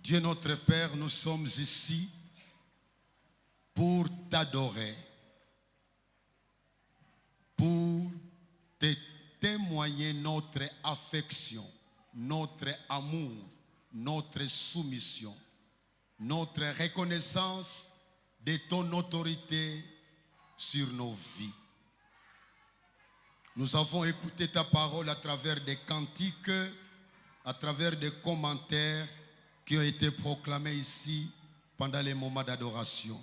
Dieu notre Père, nous sommes ici pour t'adorer, pour te témoigner notre affection, notre amour, notre soumission, notre reconnaissance de ton autorité sur nos vies. Nous avons écouté ta parole à travers des cantiques, à travers des commentaires qui ont été proclamés ici pendant les moments d'adoration.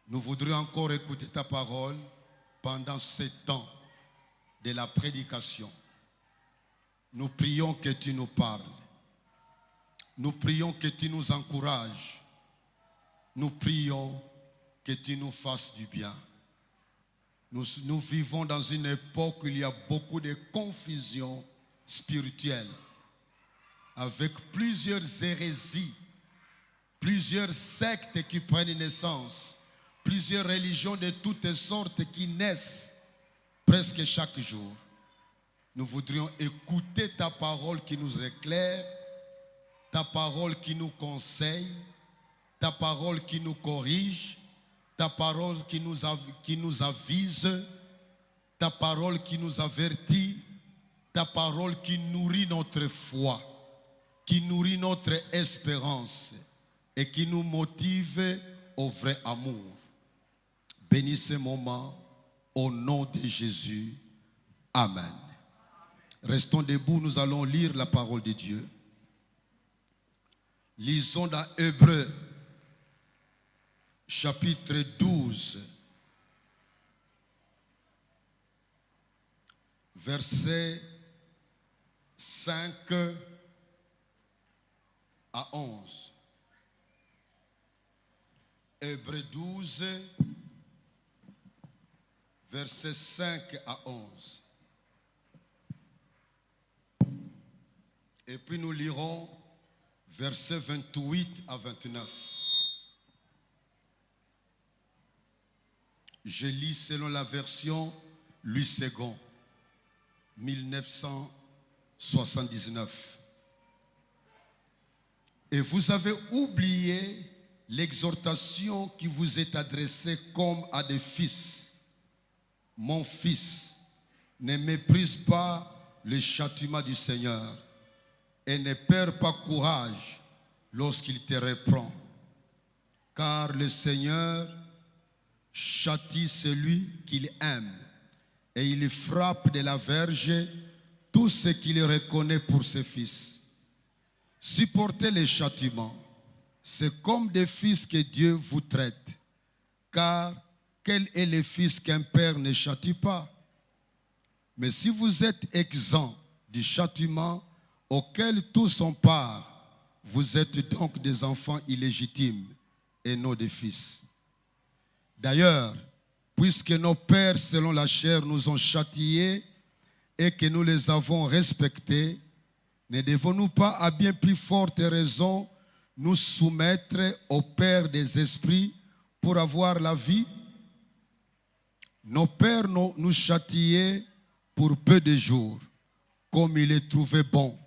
Nous voudrions encore écouter ta parole pendant ce temps de la prédication. Nous prions que tu nous parles. Nous prions que tu nous encourages. Nous prions que tu nous fasses du bien. Nous vivons dans une époque où il y a beaucoup de confusion spirituelle, avec plusieurs hérésies, plusieurs sectes qui prennent naissance, plusieurs religions de toutes sortes qui naissent presque chaque jour. Nous voudrions écouter ta parole qui nous éclaire, ta parole qui nous conseille, ta parole qui nous corrige, ta parole qui nous avise, ta parole qui nous avertit, ta parole qui nourrit notre foi, qui nourrit notre espérance et qui nous motive au vrai amour. Bénis ce moment au nom de Jésus. Amen. Restons debout, nous allons lire la parole de Dieu. Lisons dans Hébreux, chapitre 12, versets 5 à 11. Hébreux 12, versets 5 à 11. Et puis nous lirons versets 28 à 29. Je lis selon la version Louis II, 1979. Et vous avez oublié l'exhortation qui vous est adressée comme à des fils. Mon fils, ne méprise pas le châtiment du Seigneur et ne perds pas courage lorsqu'il te reprend. Car le Seigneur châtie celui qu'il aime et il frappe de la verge tout ce qu'il reconnaît pour ses fils. Supportez les châtiments, c'est comme des fils que Dieu vous traite. Car quel est le fils qu'un père ne châtie pas? Mais si vous êtes exempt du châtiment auquel tous ont part, vous êtes donc des enfants illégitimes et non des fils. D'ailleurs, puisque nos pères selon la chair nous ont châtiés et que nous les avons respectés, ne devons-nous pas à bien plus forte raison nous soumettre au Père des esprits pour avoir la vie? Nos pères nous châtiaient pour peu de jours, comme ils les trouvaient bon.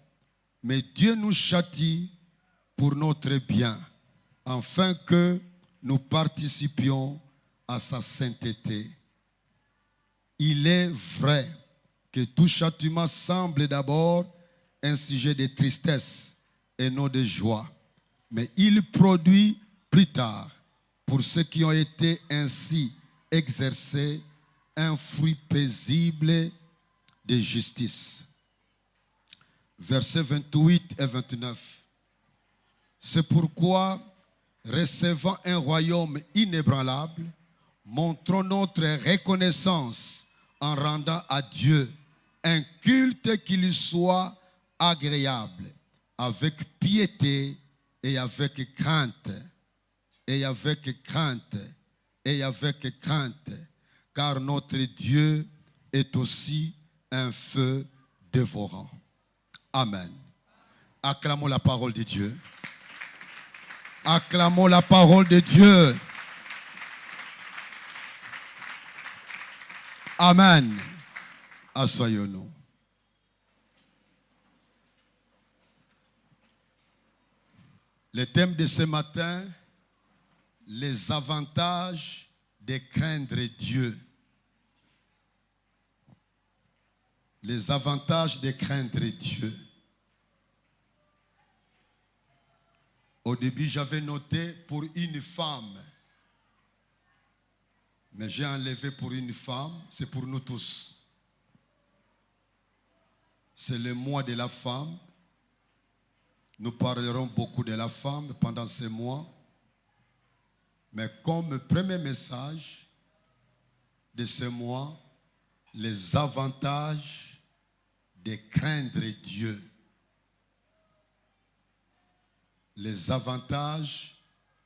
Mais Dieu nous châtie pour notre bien, afin que nous participions à sa sainteté. Il est vrai que tout châtiment semble d'abord un sujet de tristesse et non de joie, mais il produit plus tard, pour ceux qui ont été ainsi exercés, un fruit paisible de justice. Versets 28 et 29. C'est pourquoi, recevant un royaume inébranlable, montrons notre reconnaissance en rendant à Dieu un culte qui lui soit agréable, avec piété et avec crainte, et avec crainte, et avec crainte, car notre Dieu est aussi un feu dévorant. Amen. Acclamons la parole de Dieu. Acclamons la parole de Dieu. Amen. Asseyons-nous. Le thème de ce matin, les avantages de craindre Dieu. Les avantages de craindre Dieu. Au début, j'avais noté pour une femme. Mais j'ai enlevé pour une femme, c'est pour nous tous. C'est le mois de la femme. Nous parlerons beaucoup de la femme pendant ce mois. Mais comme premier message de ce mois, les avantages de craindre Dieu. Les avantages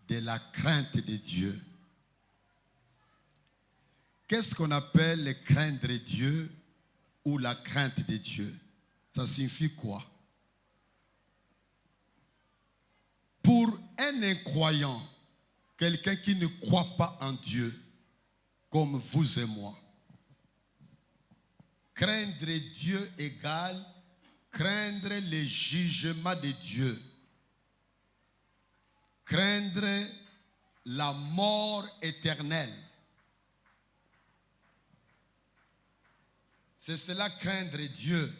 de la crainte de Dieu. Qu'est-ce qu'on appelle le craindre Dieu ou la crainte de Dieu? Ça signifie quoi? Pour un incroyant, quelqu'un qui ne croit pas en Dieu, comme vous et moi, craindre Dieu égale craindre les jugements de Dieu, craindre la mort éternelle. C'est cela craindre Dieu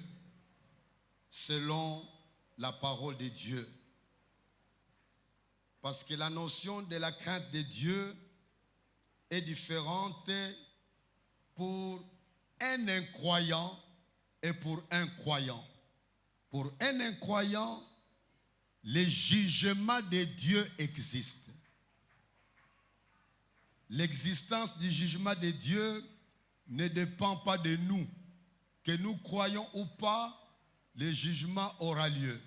selon la parole de Dieu. Parce que la notion de la crainte de Dieu est différente pour un incroyant et pour un croyant. Pour un incroyant, le jugement de Dieu existe. L'existence du jugement de Dieu ne dépend pas de nous. Que nous croyons ou pas, le jugement aura lieu.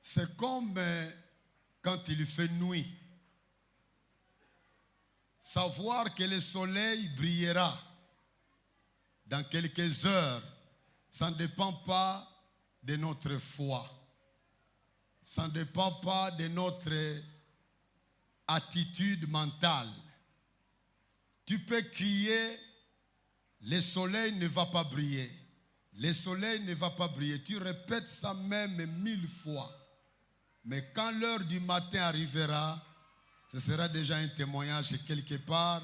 C'est comme quand il fait nuit. Savoir que le soleil brillera dans quelques heures, ça ne dépend pas de notre foi. Ça ne dépend pas de notre attitude mentale. Tu peux crier, le soleil ne va pas briller. Le soleil ne va pas briller. Tu répètes ça même 1000 fois. Mais quand l'heure du matin arrivera, ce sera déjà un témoignage que quelque part,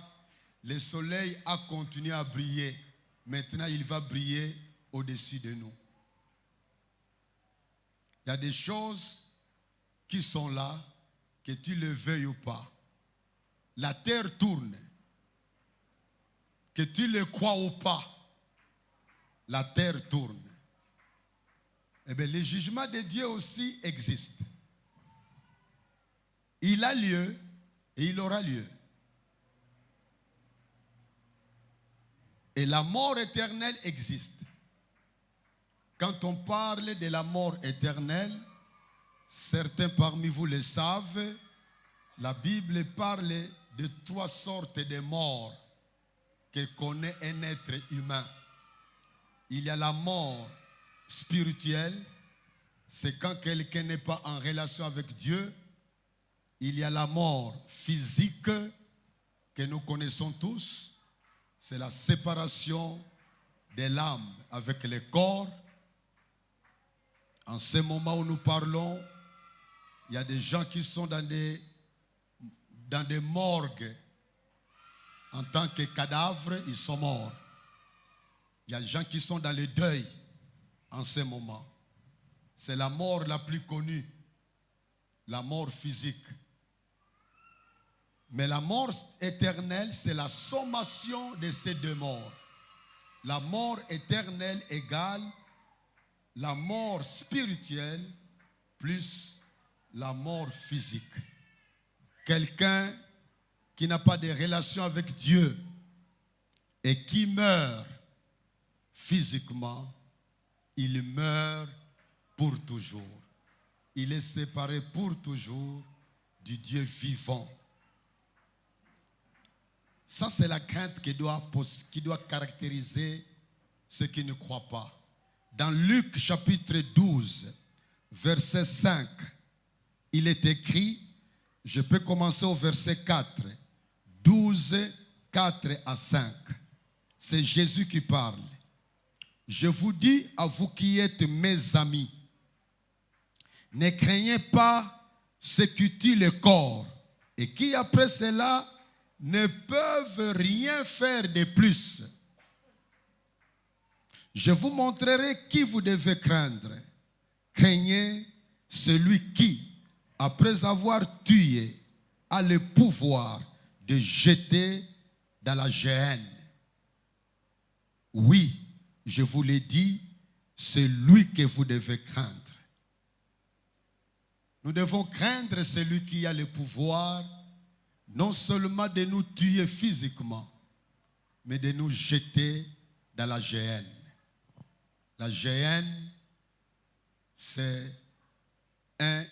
le soleil a continué à briller. Maintenant, il va briller au-dessus de nous. Il y a des choses qui sont là, que tu le veuilles ou pas. La terre tourne. Que tu le crois ou pas, la terre tourne. Eh bien, le jugement de Dieu aussi existe. Il a lieu et il aura lieu. Et la mort éternelle existe. Quand on parle de la mort éternelle, certains parmi vous le savent, la Bible parle de 3 sortes de morts que connaît un être humain. Il y a la mort spirituelle, c'est quand quelqu'un n'est pas en relation avec Dieu. Il y a la mort physique que nous connaissons tous, c'est la séparation de l'âme avec le corps. En ce moment où nous parlons, il y a des gens qui sont dans des morgues. En tant que cadavres, ils sont morts. Il y a des gens qui sont dans le deuil en ce moment. C'est la mort la plus connue, la mort physique. Mais la mort éternelle, c'est la sommation de ces 2 morts. La mort éternelle égale la mort spirituelle plus la mort physique. Quelqu'un qui n'a pas de relation avec Dieu et qui meurt physiquement, il meurt pour toujours. Il est séparé pour toujours du Dieu vivant. Ça, c'est la crainte qui doit caractériser ceux qui ne croient pas. Dans Luc chapitre 12, verset 5, il est écrit, je peux commencer au verset 4, 12, 4 à 5. C'est Jésus qui parle. Je vous dis à vous qui êtes mes amis, Ne craignez pas ce qui tue le corps et qui après cela ne peuvent rien faire de plus. Je vous montrerai qui vous devez craindre. Craignez celui qui, après avoir tué, a le pouvoir de jeter dans la géhenne. Oui, je vous l'ai dit, c'est lui que vous devez craindre. Nous devons craindre celui qui a le pouvoir non seulement de nous tuer physiquement, mais de nous jeter dans la géhenne. La géhenne, c'est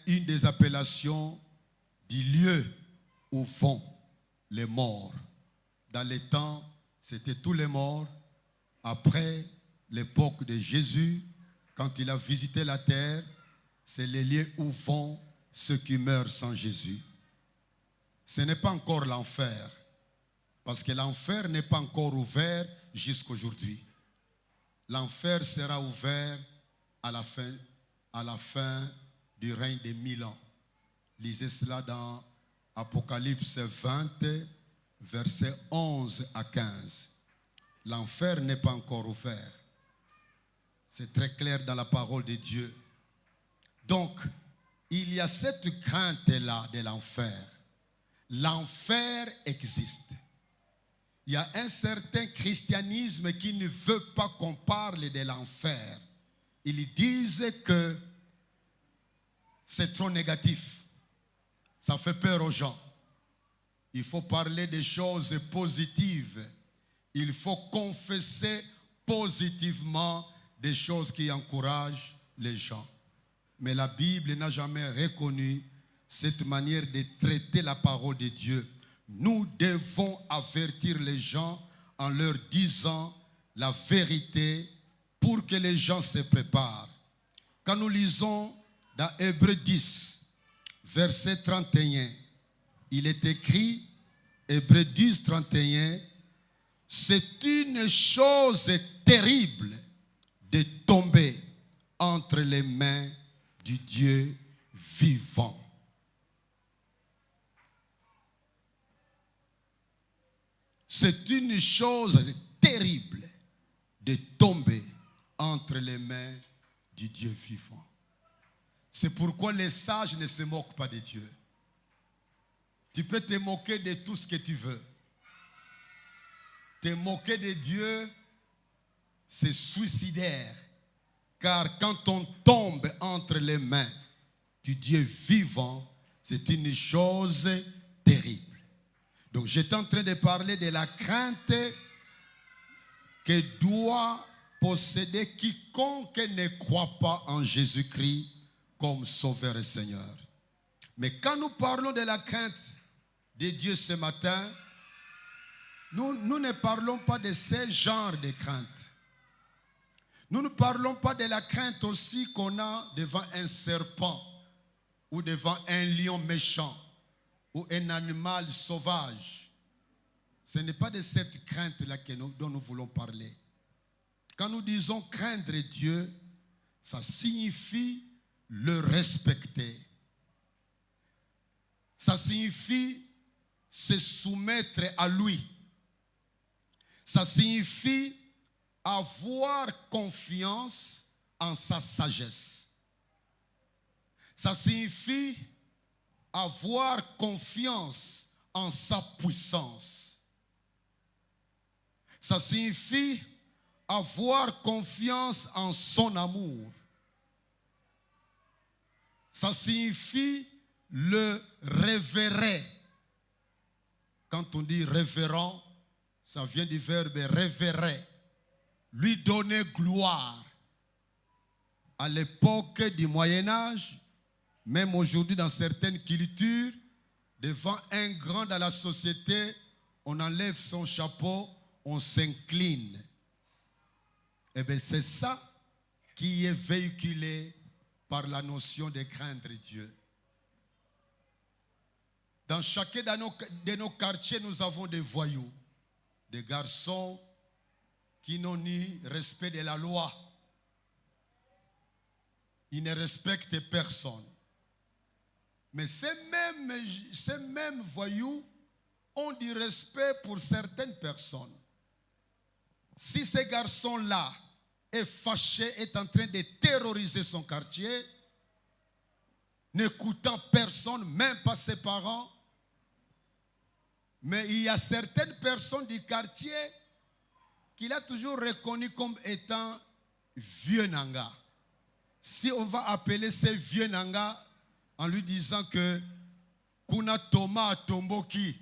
une des appellations du lieu où vont les morts. Dans les temps, c'était tous les morts. Après l'époque de Jésus, quand il a visité la terre, c'est les lieux où vont ceux qui meurent sans Jésus. Ce n'est pas encore l'enfer, parce que l'enfer n'est pas encore ouvert jusqu'aujourd'hui. L'enfer sera ouvert à la fin du règne des 1000 ans. Lisez cela dans Apocalypse 20, versets 11 à 15. L'enfer n'est pas encore ouvert. C'est très clair dans la parole de Dieu. Donc, il y a cette crainte-là de l'enfer. L'enfer existe. Il y a un certain christianisme qui ne veut pas qu'on parle de l'enfer. Ils disent que c'est trop négatif. Ça fait peur aux gens. Il faut parler des choses positives. Il faut confesser positivement des choses qui encouragent les gens. Mais la Bible n'a jamais reconnu cette manière de traiter la parole de Dieu. Nous devons avertir les gens en leur disant la vérité pour que les gens se préparent. Quand nous lisons dans Hébreux 10, verset 31, il est écrit, Hébreux 10, 31, c'est une chose terrible de tomber entre les mains du Dieu vivant. C'est une chose terrible de tomber entre les mains du Dieu vivant. C'est pourquoi les sages ne se moquent pas de Dieu. Tu peux te moquer de tout ce que tu veux. Te moquer de Dieu, c'est suicidaire. Car quand on tombe entre les mains du Dieu vivant, c'est une chose terrible. Donc j'étais en train de parler de la crainte que doit posséder quiconque ne croit pas en Jésus-Christ comme Sauveur et Seigneur. Mais quand nous parlons de la crainte de Dieu ce matin, nous ne parlons pas de ce genre de crainte. Nous ne parlons pas de la crainte aussi qu'on a devant un serpent ou devant un lion méchant ou un animal sauvage. Ce n'est pas de cette crainte-là dont nous voulons parler. Quand nous disons craindre Dieu, ça signifie le respecter. Ça signifie se soumettre à lui. Ça signifie avoir confiance en sa sagesse. Ça signifie avoir confiance en sa puissance. Ça signifie avoir confiance en son amour. Ça signifie le révérer. Quand on dit révérend, ça vient du verbe révérer. Lui donner gloire. À l'époque du Moyen-Âge, même aujourd'hui dans certaines cultures, devant un grand dans la société, on enlève son chapeau, on s'incline. Eh bien, c'est ça qui est véhiculé par la notion de craindre Dieu. Dans chacun de nos quartiers, nous avons des voyous, des garçons qui n'ont ni respect de la loi. Il ne respecte personne. Mais ces mêmes voyous ont du respect pour certaines personnes. Si ce garçon-là est fâché, est en train de terroriser son quartier, n'écoutant personne, même pas ses parents, mais il y a certaines personnes du quartier qu'il a toujours reconnu comme étant vieux Nanga. Si on va appeler ces vieux Nanga en lui disant que Kuna Thomas Tomboki,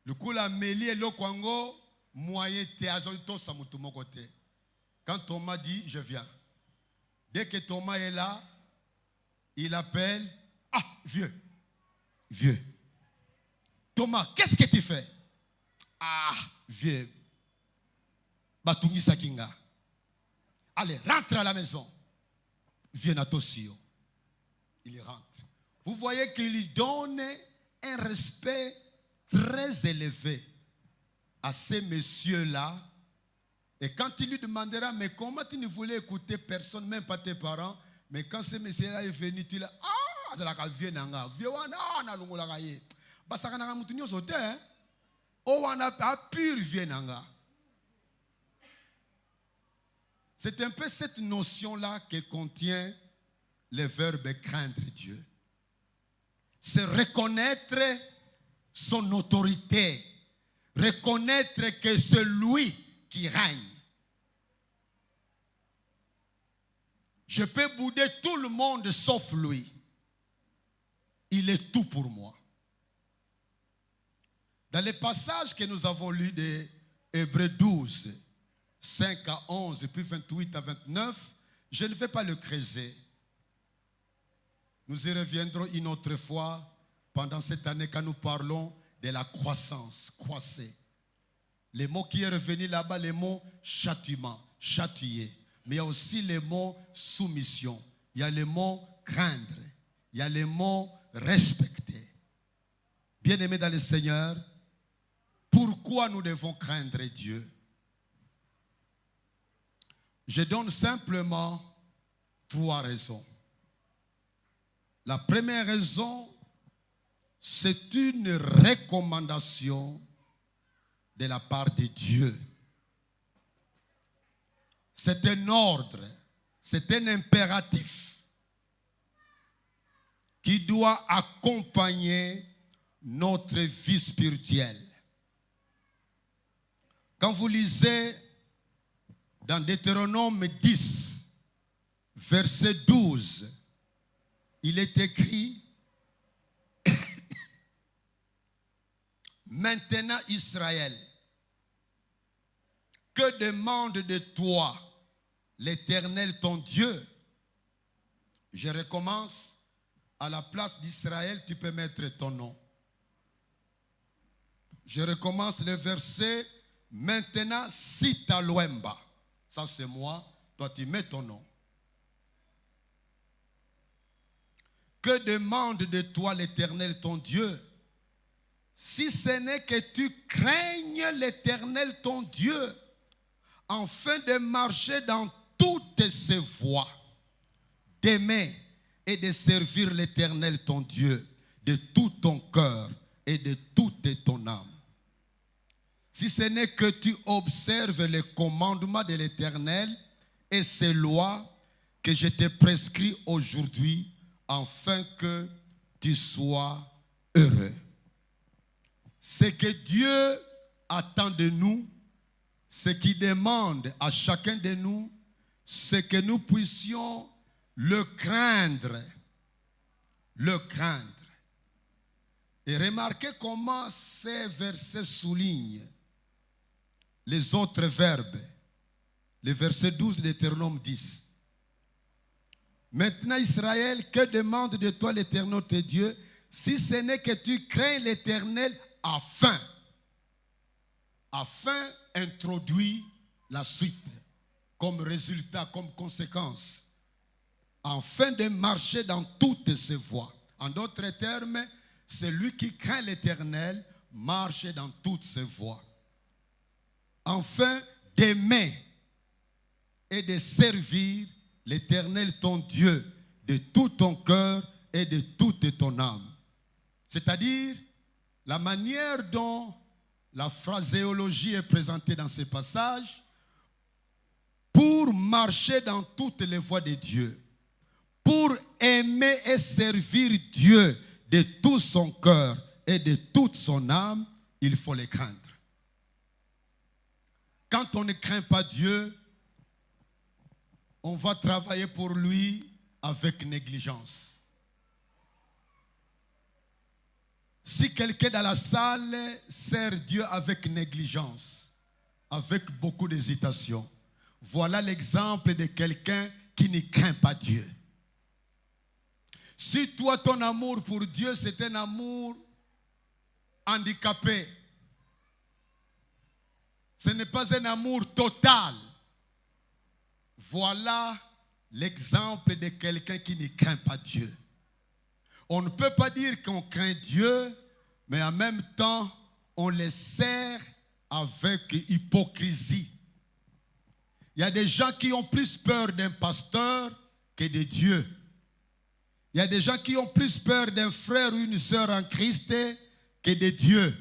le coup la mêlée et le Kwango, moyen théâtre, ça m'a tout mon côté. Quand Thomas dit, je viens. Dès que Thomas est là, il appelle, ah, vieux, vieux. Thomas, qu'est-ce que tu fais? Ah, vieux. Batungi Sakinga. Allez, rentre à la maison. Vieux Natosio. Il rentre. Vous voyez qu'il lui donne un respect très élevé à ces messieurs-là. Et quand il lui demandera, mais comment tu ne voulais écouter personne, même pas tes parents, mais quand ce monsieur-là est venu, tu l'as, ah, c'est la vieux nanga, vieux wana, na lungo la gaye. Basaka nanga mutunyo sote, hein? O wana a pur vieux nanga. C'est un peu cette notion-là que contient le verbe craindre Dieu. C'est reconnaître son autorité, reconnaître que c'est lui qui règne. Je peux bouder tout le monde sauf lui. Il est tout pour moi. Dans les passages que nous avons lus de Hébreux 12, 5 à 11, puis 28 à 29, je ne vais pas le creuser. Nous y reviendrons une autre fois pendant cette année quand nous parlons de la croissance, croisser. Les mots qui est revenu là-bas, les mots châtiment, châtier. Mais il y a aussi les mots soumission. Il y a les mots craindre. Il y a les mots respecter. Bien-aimés dans le Seigneur, pourquoi nous devons craindre Dieu? Je donne simplement 3 raisons. La première raison, c'est une recommandation de la part de Dieu. C'est un ordre, c'est un impératif qui doit accompagner notre vie spirituelle. Quand vous lisez dans Deutéronome 10, verset 12, il est écrit: maintenant Israël, que demande de toi l'Éternel ton Dieu? Je recommence. À la place d'Israël, tu peux mettre ton nom. Je recommence le verset. Maintenant, si ta loemba, ça c'est moi, toi tu mets ton nom. Que demande de toi l'Éternel ton Dieu? Si ce n'est que tu craignes l'Éternel ton Dieu, afin de marcher dans toutes ses voies, d'aimer et de servir l'Éternel ton Dieu de tout ton cœur et de toute ton âme. Si ce n'est que tu observes les commandements de l'Éternel et ses lois que je te prescris aujourd'hui, afin que tu sois heureux. Ce que Dieu attend de nous, ce qu'il demande à chacun de nous, c'est que nous puissions le craindre. Le craindre. Et remarquez comment ces versets soulignent les autres verbes. Le verset 12 de Deutéronome 10. Maintenant Israël, que demande de toi l'Éternel tes dieux, si ce n'est que tu crains l'Éternel afin introduit la suite comme résultat, comme conséquence, afin de marcher dans toutes ses voies. En d'autres termes, celui qui craint l'Éternel marche dans toutes ses voies. Afin d'aimer et de servir l'Éternel ton Dieu de tout ton cœur et de toute ton âme. C'est-à-dire, la manière dont la phraséologie est présentée dans ces passages, pour marcher dans toutes les voies de Dieu, pour aimer et servir Dieu de tout son cœur et de toute son âme, il faut le craindre. Quand on ne craint pas Dieu, on va travailler pour lui avec négligence. Si quelqu'un dans la salle sert Dieu avec négligence, avec beaucoup d'hésitation, voilà l'exemple de quelqu'un qui ne craint pas Dieu. Si toi, ton amour pour Dieu, c'est un amour handicapé, ce n'est pas un amour total, voilà l'exemple de quelqu'un qui ne craint pas Dieu. On ne peut pas dire qu'on craint Dieu, mais en même temps, on le sert avec hypocrisie. Il y a des gens qui ont plus peur d'un pasteur que de Dieu. Il y a des gens qui ont plus peur d'un frère ou une sœur en Christ que de Dieu.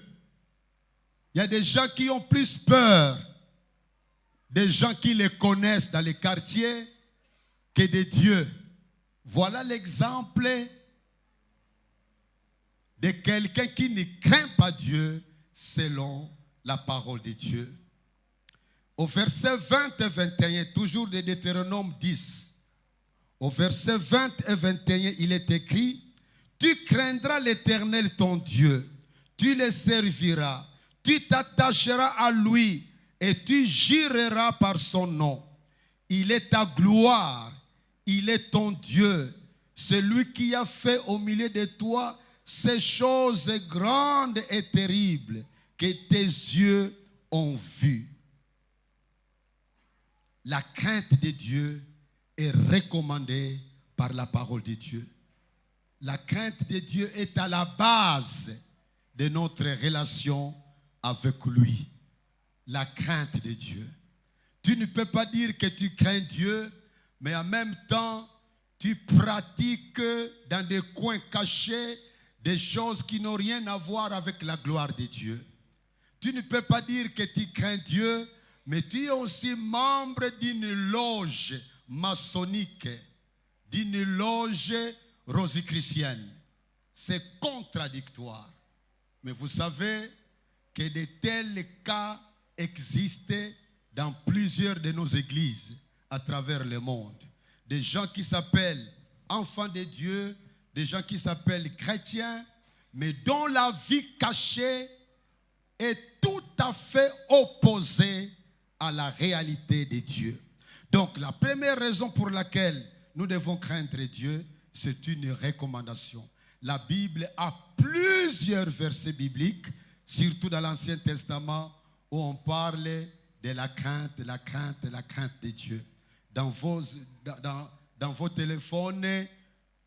Il y a des gens qui ont plus peur des gens qui les connaissent dans les quartiers que de Dieu. Voilà l'exemple de quelqu'un qui ne craint pas Dieu selon la parole de Dieu. Au verset 20 et 21, toujours de Deutéronome 10, au verset 20 et 21, il est écrit: tu craindras l'Éternel ton Dieu, tu le serviras, tu t'attacheras à lui et tu jureras par son nom. Il est ta gloire, il est ton Dieu, celui qui a fait au milieu de toi ces choses grandes et terribles que tes yeux ont vues. La crainte de Dieu est recommandée par la parole de Dieu. La crainte de Dieu est à la base de notre relation avec lui. La crainte de Dieu. Tu ne peux pas dire que tu crains Dieu, mais en même temps, tu pratiques dans des coins cachés des choses qui n'ont rien à voir avec la gloire de Dieu. Tu ne peux pas dire que tu crains Dieu, mais tu es aussi membre d'une loge maçonnique, d'une loge rosicrucienne. C'est contradictoire. Mais vous savez que de tels cas existent dans plusieurs de nos églises à travers le monde. Des gens qui s'appellent enfants de Dieu, des gens qui s'appellent chrétiens, mais dont la vie cachée est tout à fait opposée à la réalité de Dieu. Donc la première raison pour laquelle nous devons craindre Dieu, c'est une recommandation. La Bible a plusieurs versets bibliques, surtout dans l'Ancien Testament, où on parle de la crainte de Dieu. Dans vos téléphones,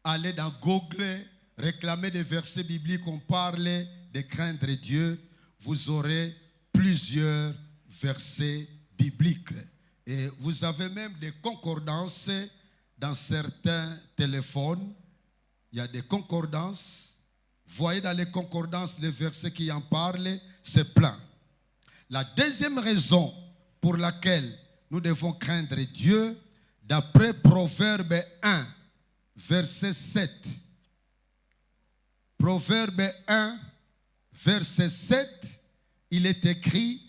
allez dans Google, réclamez des versets bibliques, on parle de craindre Dieu. Vous aurez plusieurs versets bibliques. Et vous avez même des concordances dans certains téléphones. Il y a des concordances. Voyez dans les concordances les versets qui en parlent, c'est plein. La deuxième raison pour laquelle nous devons craindre Dieu, d'après Proverbe 1, verset 7. Proverbe 1, verset 7, il est écrit: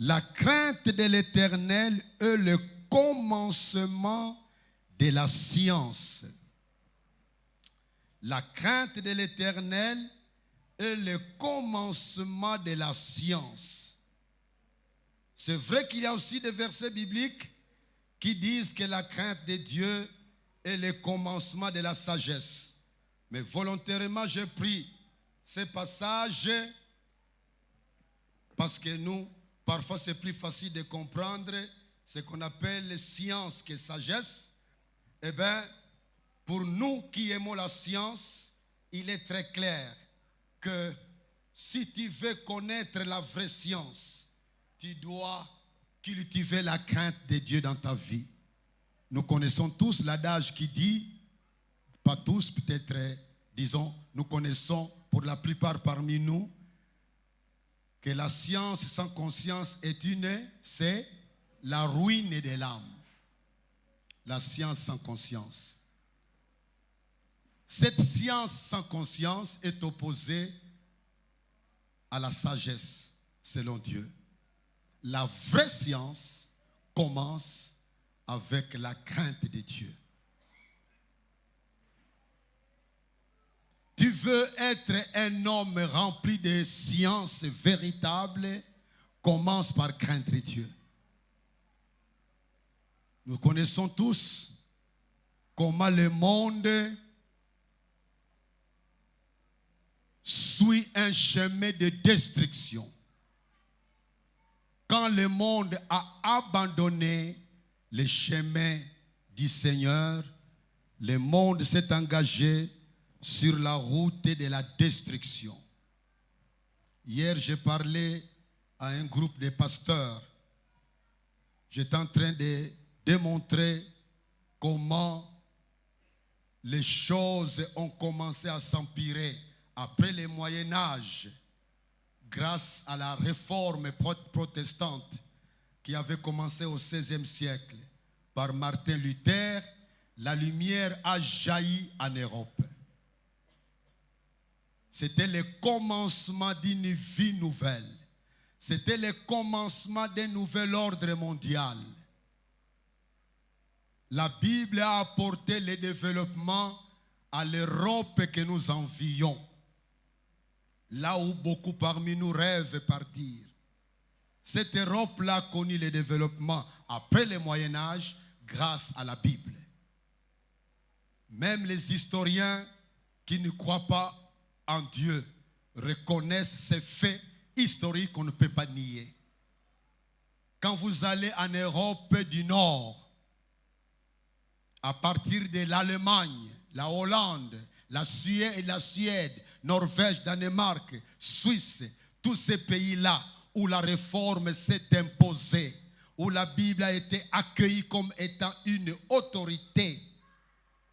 la crainte de l'Éternel est le commencement de la science. La crainte de l'Éternel est le commencement de la science. C'est vrai qu'il y a aussi des versets bibliques qui disent que la crainte de Dieu est le commencement de la sagesse. Mais volontairement, j'ai pris ces passages parce que nous, parfois, c'est plus facile de comprendre ce qu'on appelle science que sagesse. Eh bien, pour nous qui aimons la science, il est très clair que si tu veux connaître la vraie science, tu dois cultiver la crainte de Dieu dans ta vie. Nous connaissons tous l'adage qui dit, pas tous peut-être, disons, nous connaissons pour la plupart parmi nous, que la science sans conscience c'est la ruine de l'âme. La science sans conscience. Cette science sans conscience est opposée à la sagesse, selon Dieu. La vraie science commence avec la crainte de Dieu. Tu veux être un homme rempli de science véritable, commence par craindre Dieu. Nous connaissons tous comment le monde suit un chemin de destruction. Quand le monde a abandonné le chemin du Seigneur, le monde s'est engagé sur la route de la destruction. Hier, j'ai parlé à un groupe de pasteurs. J'étais en train de démontrer comment les choses ont commencé à s'empirer après le Moyen-Âge, grâce à la réforme protestante qui avait commencé au XVIe siècle par Martin Luther. La lumière a jailli en Europe. C'était le commencement d'une vie nouvelle. C'était le commencement d'un nouvel ordre mondial. La Bible a apporté le développement à l'Europe que nous envions. Là où beaucoup parmi nous rêvent partir. Cette Europe-là a connu le développement après le Moyen-Âge grâce à la Bible. Même les historiens qui ne croient pas en Dieu reconnaissent ces faits historiques qu'on ne peut pas nier. Quand vous allez en Europe du Nord, à partir de l'Allemagne, la Hollande, la Suède, Norvège, Danemark, Suisse, tous ces pays-là où la réforme s'est imposée, où la Bible a été accueillie comme étant une autorité,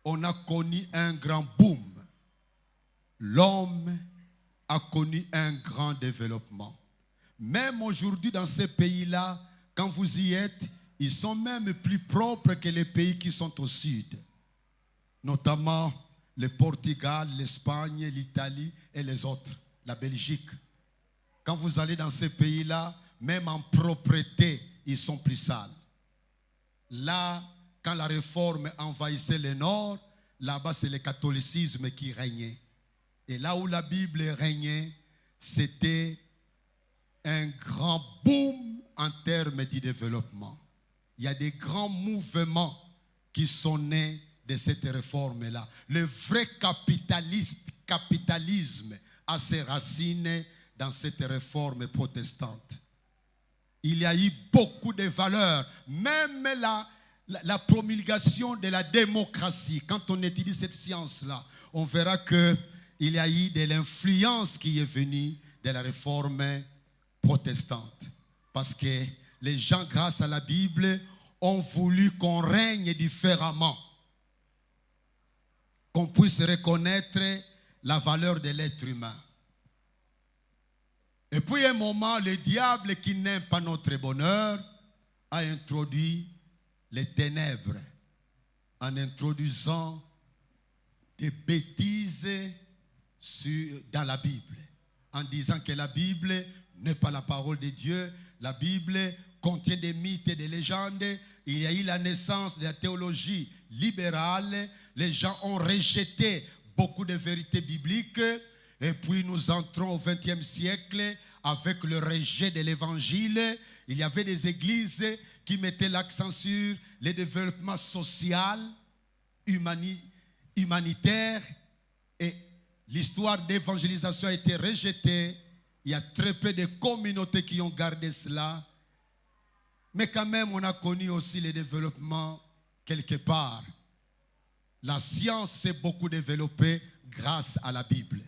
on a connu un grand boom. L'homme a connu un grand développement. Même aujourd'hui dans ces pays-là, quand vous y êtes, ils sont même plus propres que les pays qui sont au sud. Notamment le Portugal, l'Espagne, l'Italie et les autres, la Belgique. Quand vous allez dans ces pays-là, même en propreté, ils sont plus sales. Là, quand la réforme envahissait le nord, là-bas c'est le catholicisme qui régnait. Et là où la Bible régnait, c'était un grand boom en termes de développement. Il y a des grands mouvements qui sont nés de cette réforme-là. Le vrai capitalisme a ses racines dans cette réforme protestante. Il y a eu beaucoup de valeurs, même la promulgation de la démocratie. Quand on étudie cette science-là, on verra qu'il y a eu de l'influence qui est venue de la réforme protestante. Parce que les gens, grâce à la Bible, ont voulu qu'on règne différemment. Qu'on puisse reconnaître la valeur de l'être humain. Et puis à un moment, le diable qui n'aime pas notre bonheur a introduit les ténèbres en introduisant des bêtises dans la Bible. En disant que la Bible n'est pas la parole de Dieu. La Bible contient des mythes et des légendes. Il y a eu la naissance de la théologie libérale. Les gens ont rejeté beaucoup de vérités bibliques. Et puis nous entrons au XXe siècle avec le rejet de l'évangile. Il y avait des églises qui mettaient l'accent sur le développement social, humanitaire. Et l'histoire d'évangélisation a été rejetée. Il y a très peu de communautés qui ont gardé cela. Mais quand même, on a connu aussi le développement quelque part. La science s'est beaucoup développée grâce à la Bible.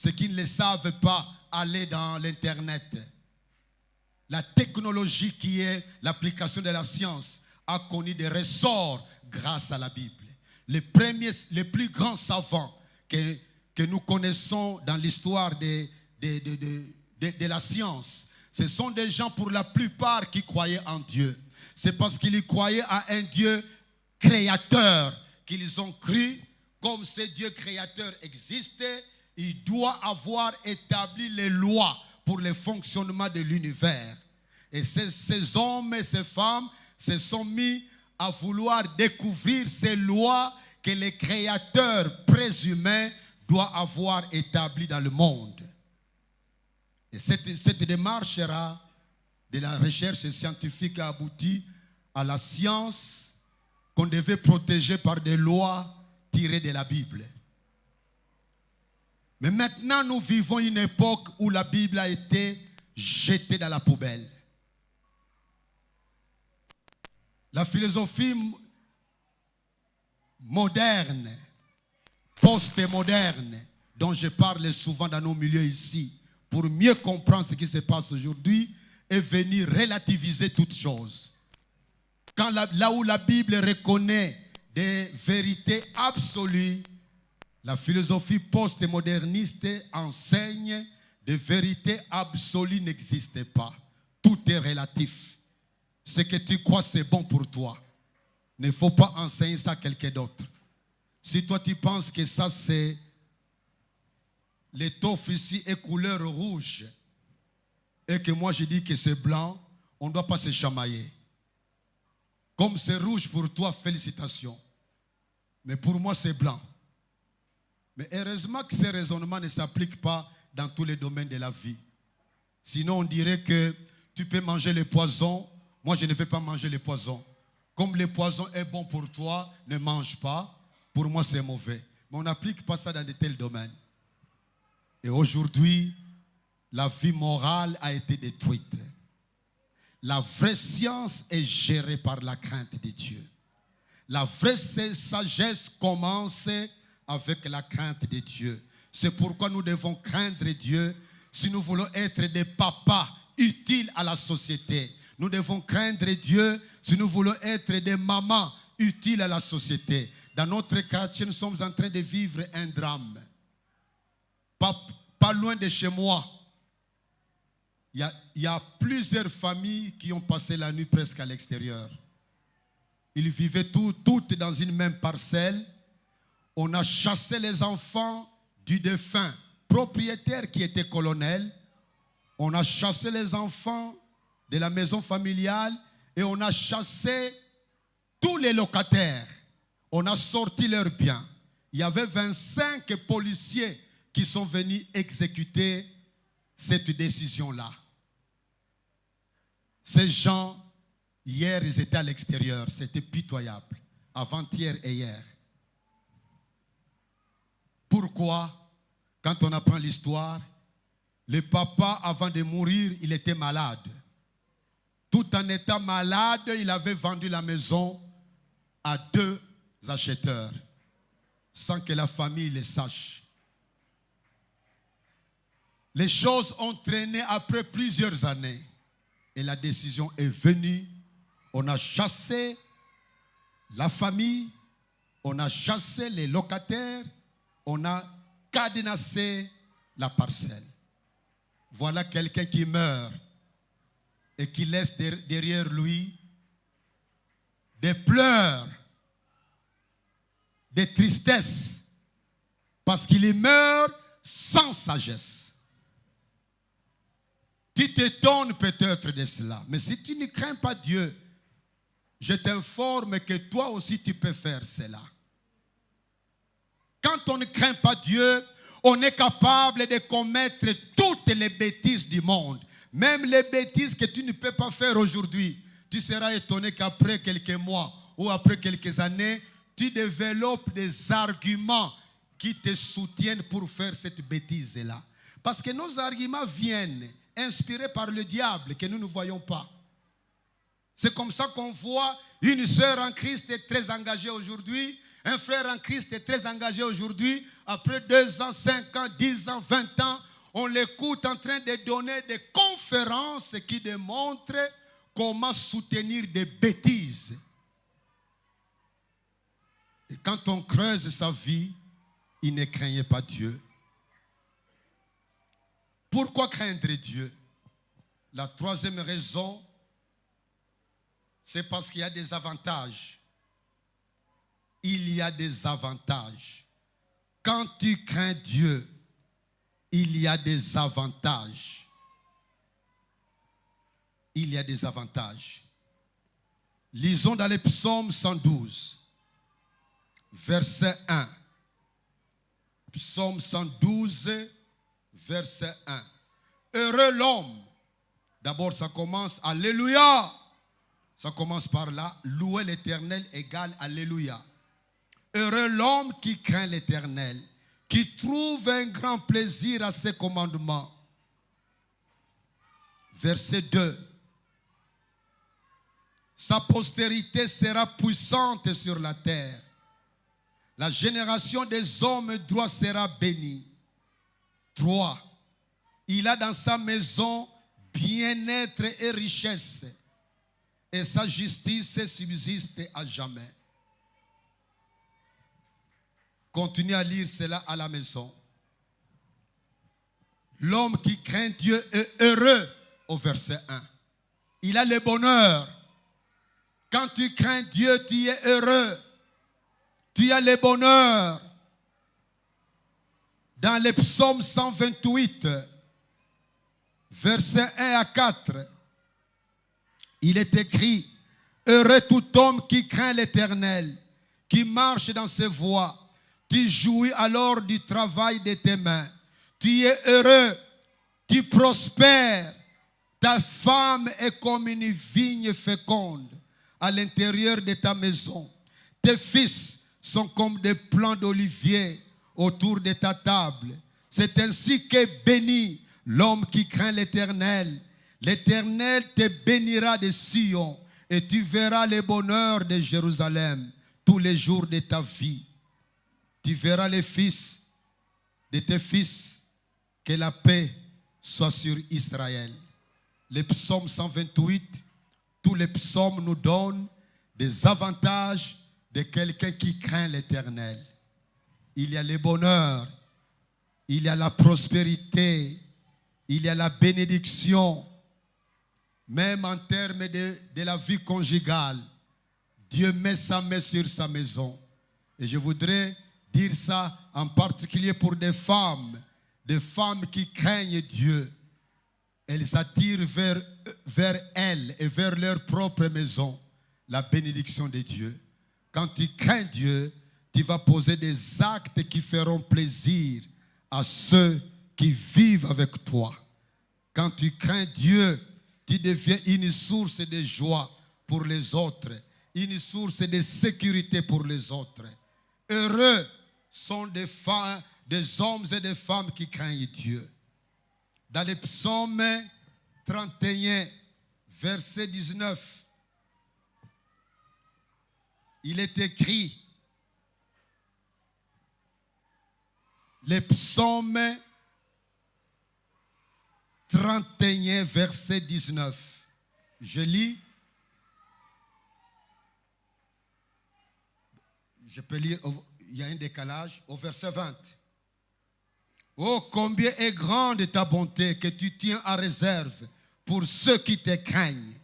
Ceux qui ne le savent pas, allez dans l'Internet. La technologie qui est l'application de la science a connu des ressorts grâce à la Bible. Les plus grands savants que nous connaissons dans l'histoire de la science, ce sont des gens pour la plupart qui croyaient en Dieu. C'est parce qu'ils croyaient à un Dieu créateur qu'ils ont cru, comme ce Dieu créateur existait, il doit avoir établi les lois pour le fonctionnement de l'univers. Et ces hommes et ces femmes se sont mis à vouloir découvrir ces lois que le créateur présumé doit avoir établies dans le monde. Et cette démarche de la recherche scientifique a abouti à la science qu'on devait protéger par des lois tirées de la Bible. Mais maintenant, nous vivons une époque où la Bible a été jetée dans la poubelle. La philosophie moderne, post-moderne, dont je parle souvent dans nos milieux ici, pour mieux comprendre ce qui se passe aujourd'hui, est venue relativiser toutes choses. Là où la Bible reconnaît des vérités absolues, la philosophie post-moderniste enseigne des vérités absolues n'existent pas. Tout est relatif. Ce que tu crois c'est bon pour toi. Il ne faut pas enseigner ça à quelqu'un d'autre. Si toi tu penses que ça c'est l'étoffe ici est couleur rouge et que moi je dis que c'est blanc, on ne doit pas se chamailler. Comme c'est rouge pour toi, félicitations. Mais pour moi c'est blanc. Mais heureusement que ces raisonnements ne s'appliquent pas dans tous les domaines de la vie. Sinon on dirait que tu peux manger le poison. Moi, je ne vais pas manger le poison. Comme le poison est bon pour toi, ne mange pas. Pour moi, c'est mauvais. Mais on n'applique pas ça dans de tels domaines. Et aujourd'hui, la vie morale a été détruite. La vraie science est gérée par la crainte de Dieu. La vraie sagesse commence avec la crainte de Dieu. C'est pourquoi nous devons craindre Dieu si nous voulons être des papas utiles à la société. Nous devons craindre Dieu si nous voulons être des mamans utiles à la société. Dans notre quartier, nous sommes en train de vivre un drame. Pas loin de chez moi, il y a plusieurs familles qui ont passé la nuit presque à l'extérieur. Ils vivaient toutes dans une même parcelle. On a chassé les enfants du défunt propriétaire qui était colonel. On a chassé les enfants de la maison familiale et on a chassé tous les locataires. On a sorti leurs biens. Il y avait 25 policiers qui sont venus exécuter cette décision-là. Ces gens, hier, ils étaient à l'extérieur. C'était pitoyable. Avant-hier et hier. Pourquoi? Quand on apprend l'histoire, le papa, avant de mourir, il était malade. Tout en étant malade, il avait vendu la maison à 2 acheteurs, sans que la famille le sache. Les choses ont traîné après plusieurs années. Et la décision est venue. On a chassé la famille, on a chassé les locataires, on a cadenassé la parcelle. Voilà quelqu'un qui meurt et qui laisse derrière lui des pleurs, des tristesses, parce qu'il meurt sans sagesse. Tu t'étonnes peut-être de cela, mais si tu ne crains pas Dieu, je t'informe que toi aussi tu peux faire cela. Quand on ne craint pas Dieu, on est capable de commettre toutes les bêtises du monde. Même les bêtises que tu ne peux pas faire aujourd'hui. Tu seras étonné qu'après quelques mois ou après quelques années, tu développes des arguments qui te soutiennent pour faire cette bêtise-là. Parce que nos arguments viennent inspirés par le diable que nous ne voyons pas. C'est comme ça qu'on voit une sœur en Christ est très engagée aujourd'hui, un frère en Christ est très engagé aujourd'hui. Après 2 ans, 5 ans, 10 ans, 20 ans, on l'écoute en train de donner des conférences qui démontrent comment soutenir des bêtises. Et quand on creuse sa vie, il ne craignait pas Dieu. Pourquoi craindre Dieu? La troisième raison, c'est parce qu'il y a des avantages. Il y a des avantages. Quand tu crains Dieu, il y a des avantages. Il y a des avantages. Lisons dans les psaumes 112, verset 1. Psaume 112, verset 1. Heureux l'homme. D'abord, ça commence, Alléluia. Ça commence par là. Louer l'Éternel égale Alléluia. Heureux l'homme qui craint l'Éternel, qui trouve un grand plaisir à ses commandements. Verset 2. Sa postérité sera puissante sur la terre. La génération des hommes droits sera bénie. 3. Il a dans sa maison bien-être et richesse, et sa justice subsiste à jamais. Continuez à lire cela à la maison. L'homme qui craint Dieu est heureux, au verset 1. Il a le bonheur. Quand tu crains Dieu, tu es heureux. Tu as le bonheur. Dans le psaume 128, versets 1 à 4, il est écrit: heureux tout homme qui craint l'Éternel, qui marche dans ses voies. Tu jouis alors du travail de tes mains. Tu es heureux, tu prospères. Ta femme est comme une vigne féconde à l'intérieur de ta maison. Tes fils sont comme des plants d'olivier autour de ta table. C'est ainsi qu'est béni l'homme qui craint l'Éternel. L'Éternel te bénira de Sion et tu verras le bonheur de Jérusalem tous les jours de ta vie. Tu verras les fils de tes fils. Que la paix soit sur Israël. Le psaume 128, tous les psaumes nous donnent des avantages de quelqu'un qui craint l'Éternel. Il y a le bonheur, il y a la prospérité, il y a la bénédiction. Même en termes de la vie conjugale, Dieu met sa main sur sa maison. Et je voudrais dire ça en particulier pour des femmes qui craignent Dieu. Elles attirent vers elles et vers leur propre maison la bénédiction de Dieu. Quand tu crains Dieu, tu vas poser des actes qui feront plaisir à ceux qui vivent avec toi. Quand tu crains Dieu, tu deviens une source de joie pour les autres, une source de sécurité pour les autres. Heureux sont des hommes et des femmes qui craignent Dieu. Dans le psaume 31, verset 19, il est écrit, le psaume 31, verset 19. Je lis. Je peux lire, il y a un décalage, au verset 20. Oh, combien est grande ta bonté que tu tiens en réserve pour ceux qui te craignent,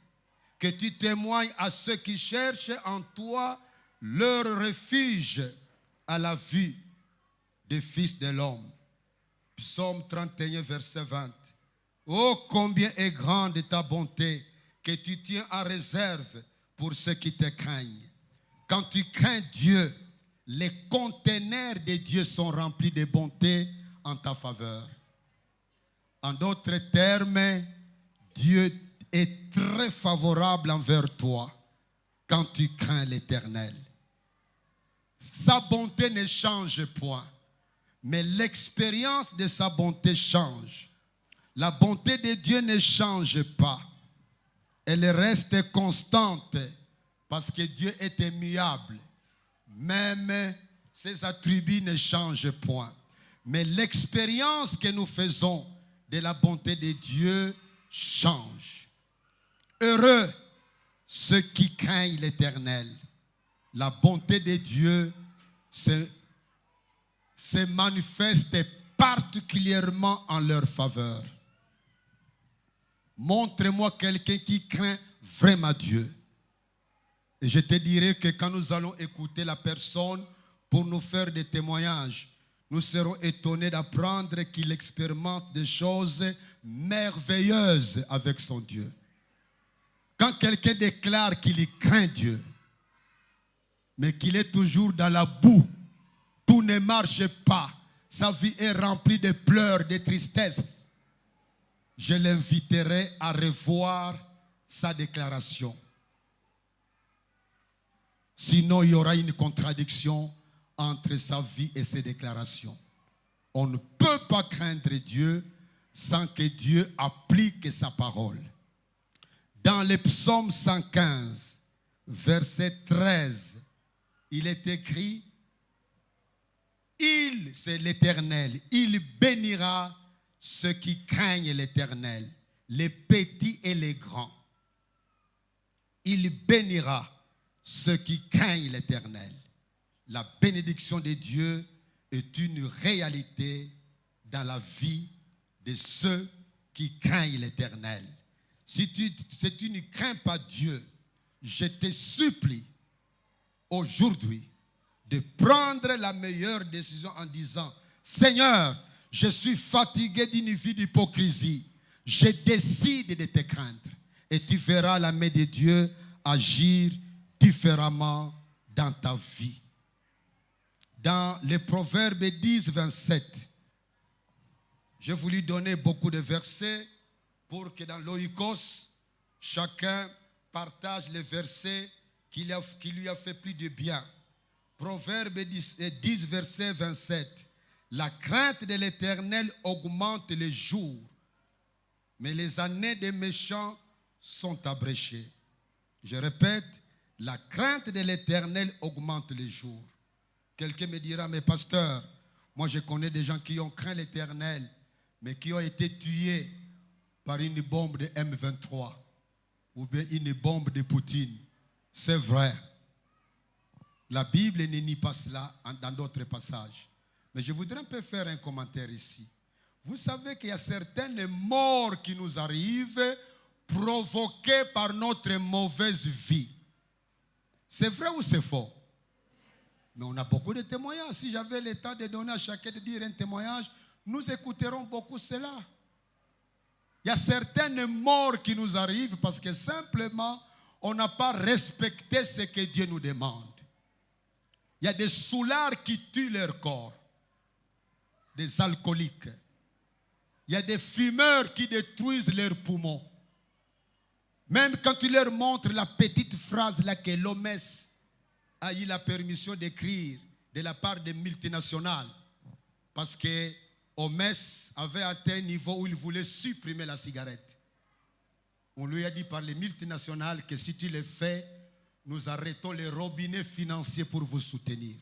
que tu témoignes à ceux qui cherchent en toi leur refuge à la vue des fils de l'homme. Psaume 31, verset 20. Oh, combien est grande ta bonté que tu tiens en réserve pour ceux qui te craignent. Quand tu crains Dieu, les conteneurs de Dieu sont remplis de bonté en ta faveur. En d'autres termes, Dieu est très favorable envers toi quand tu crains l'Éternel. Sa bonté ne change point, mais l'expérience de sa bonté change. La bonté de Dieu ne change pas. Elle reste constante parce que Dieu est immuable. Même ses attributs ne changent point. Mais l'expérience que nous faisons de la bonté de Dieu change. Heureux ceux qui craignent l'Éternel. La bonté de Dieu se manifeste particulièrement en leur faveur. Montre-moi quelqu'un qui craint vraiment Dieu. Et je te dirai que quand nous allons écouter la personne pour nous faire des témoignages, nous serons étonnés d'apprendre qu'il expérimente des choses merveilleuses avec son Dieu. Quand quelqu'un déclare qu'il y craint Dieu, mais qu'il est toujours dans la boue, tout ne marche pas, sa vie est remplie de pleurs, de tristesse, je l'inviterai à revoir sa déclaration. Sinon, il y aura une contradiction entre sa vie et ses déclarations. On ne peut pas craindre Dieu sans que Dieu applique sa parole. Dans le psaume 115, verset 13, il est écrit, c'est l'Éternel, il bénira ceux qui craignent l'Éternel, les petits et les grands. Il bénira ceux qui craignent l'Éternel. La bénédiction de Dieu est une réalité dans la vie de ceux qui craignent l'Éternel. Si tu ne crains pas Dieu, je te supplie aujourd'hui de prendre la meilleure décision en disant, Seigneur, je suis fatigué d'une vie d'hypocrisie. Je décide de te craindre. Et tu verras la main de Dieu agir différemment dans ta vie. Dans les Proverbes 10, 27, j'ai voulu donner beaucoup de versets pour que dans l'Oikos, chacun partage les versets qui lui a fait plus de bien. Proverbe 10, verset 27. La crainte de l'Éternel augmente les jours, mais les années des méchants sont abréchées. Je répète, la crainte de l'Éternel augmente les jours. Quelqu'un me dira, mais pasteur, moi je connais des gens qui ont craint l'Éternel, mais qui ont été tués par une bombe de M23 ou bien une bombe de Poutine. C'est vrai. La Bible ne nie pas cela dans d'autres passages. Mais je voudrais un peu faire un commentaire ici. Vous savez qu'il y a certaines morts qui nous arrivent provoquées par notre mauvaise vie. C'est vrai ou c'est faux? Mais on a beaucoup de témoignages. Si j'avais le temps de donner à chacun de dire un témoignage, nous écouterons beaucoup cela. Il y a certaines morts qui nous arrivent parce que simplement, on n'a pas respecté ce que Dieu nous demande. Il y a des soulards qui tuent leur corps, des alcooliques. Il y a des fumeurs qui détruisent leurs poumons. Même quand tu leur montres la petite phrase là que l'OMS a eu la permission d'écrire de la part des multinationales, parce que l'OMS avait atteint un niveau où il voulait supprimer la cigarette. On lui a dit par les multinationales que si tu le fais, nous arrêtons les robinets financiers pour vous soutenir.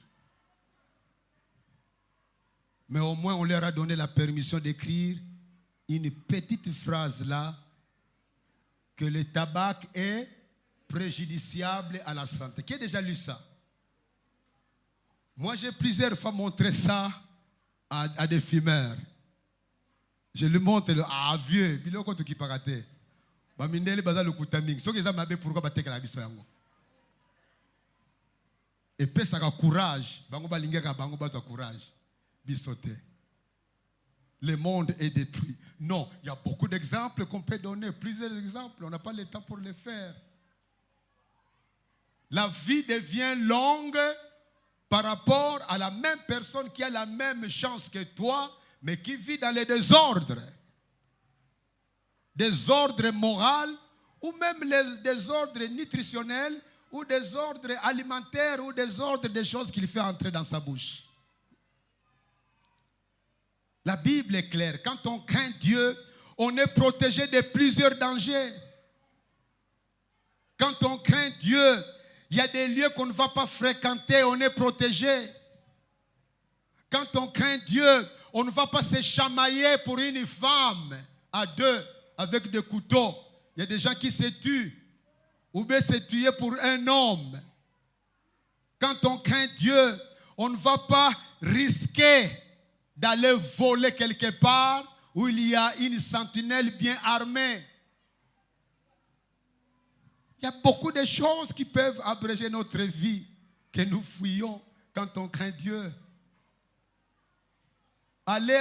Mais au moins, on leur a donné la permission d'écrire une petite phrase là, que le tabac est préjudiciable à la santé. Qui a déjà lu ça? Moi, j'ai plusieurs fois montré ça à des fumeurs. Je lui montre le vieux, biloko to ki parate. Ba mindele baza le kutaming. So que ça m'a pourquoi bateka la biso yango. Et puis ça a courage, bango balingaka bango baza courage. Bisote. Le monde est détruit. Non, il y a beaucoup d'exemples qu'on peut donner, plusieurs exemples, on n'a pas le temps pour les faire. La vie devient longue par rapport à la même personne qui a la même chance que toi, mais qui vit dans les désordres. Désordres moraux, ou même les désordres nutritionnels, ou des ordres alimentaires, ou des ordres des choses qu'il fait entrer dans sa bouche. La Bible est claire. Quand on craint Dieu, on est protégé de plusieurs dangers. Quand on craint Dieu, il y a des lieux qu'on ne va pas fréquenter, on est protégé. Quand on craint Dieu, on ne va pas se chamailler pour une femme à deux avec des couteaux. Il y a des gens qui se tuent ou bien se tuer pour un homme. Quand on craint Dieu, On ne va pas risquer d'aller voler quelque part où il y a une sentinelle bien armée. Il y a beaucoup de choses qui peuvent abréger notre vie, que nous fuyons quand on craint Dieu. Aller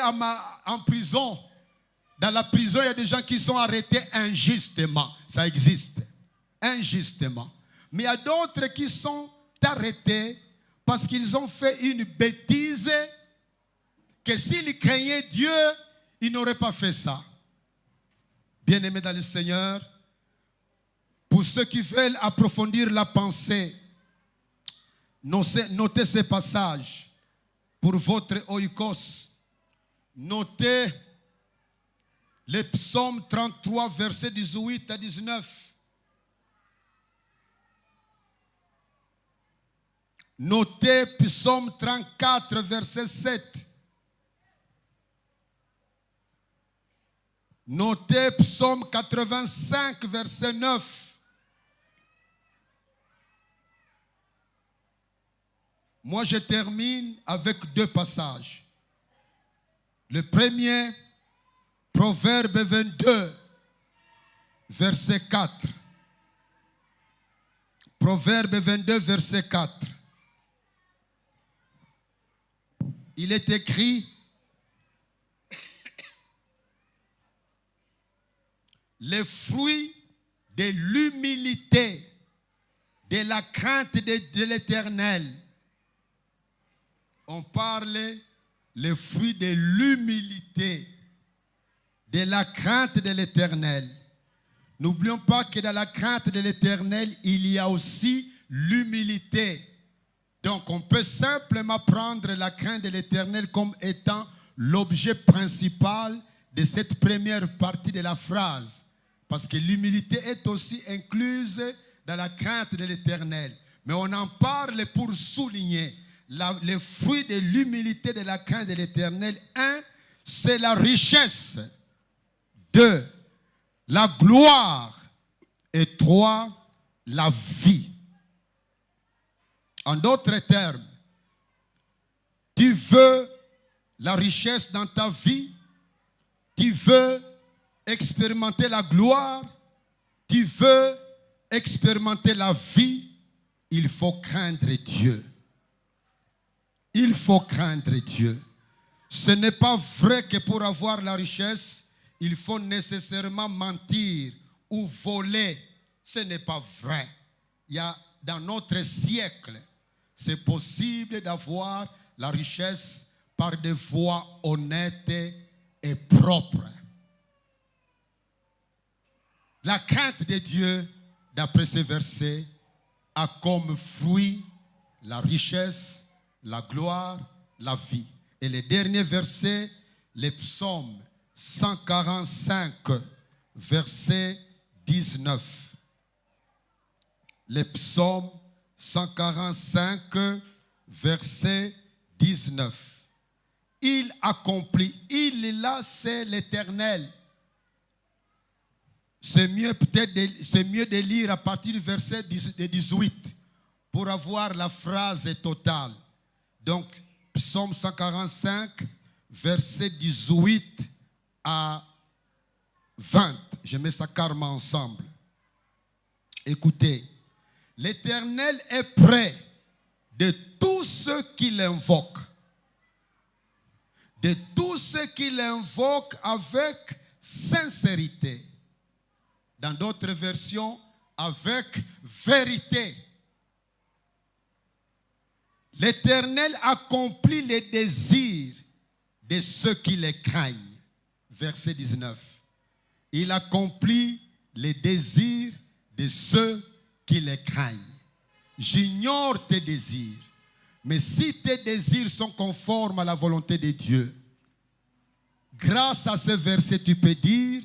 en prison. Dans la prison, il y a des gens qui sont arrêtés injustement. Ça existe. Injustement. Mais il y a d'autres qui sont arrêtés parce qu'ils ont fait une bêtise que s'ils craignaient Dieu, ils n'auraient pas fait ça. Bien-aimés dans le Seigneur, pour ceux qui veulent approfondir la pensée, notez ces passages pour votre oikos. Notez le psaume 33, versets 18 à 19. Notez psaume 34, verset 7. Notez psaume 85, verset 9. Moi, je termine avec deux passages. Le premier, Proverbe 22, verset 4. Proverbe 22, verset 4. Il est écrit, les fruits de l'humilité, de la crainte de l'Éternel. On parle les fruits de l'humilité, de la crainte de l'Éternel. N'oublions pas que dans la crainte de l'Éternel, il y a aussi l'humilité. Donc on peut simplement prendre la crainte de l'Éternel comme étant l'objet principal de cette première partie de la phrase. Parce que l'humilité est aussi incluse dans la crainte de l'Éternel. Mais on en parle pour souligner les fruits de l'humilité, de la crainte de l'Éternel. 1, c'est la richesse. 2, la gloire. Et 3, la vie. En d'autres termes, tu veux la richesse dans ta vie, tu veux expérimenter la gloire, tu veux expérimenter la vie, il faut craindre Dieu. Il faut craindre Dieu. Ce n'est pas vrai que pour avoir la richesse, il faut nécessairement mentir ou voler. Ce n'est pas vrai. Il y a dans notre siècle, c'est possible d'avoir la richesse par des voies honnêtes et propres. La crainte de Dieu, d'après ces versets, a comme fruit la richesse, la gloire, la vie. Et le dernier verset, le psaume 145, verset 19. Le psaume 145, verset 19. Il accomplit. Il là, c'est l'Éternel. C'est mieux de lire à partir du verset 18 pour avoir la phrase totale. Donc, psaume 145, verset 18 à 20. Je mets ça carrément ensemble. Écoutez. L'Éternel est près de tous ceux qui l'invoquent. De tous ceux qui l'invoquent avec sincérité. Dans d'autres versions, avec vérité. L'Éternel accomplit les désirs de ceux qui les craignent. Verset 19. Il accomplit les désirs de ceux qui les craignent. J'ignore tes désirs. Mais si tes désirs sont conformes à la volonté de Dieu, grâce à ce verset, tu peux dire,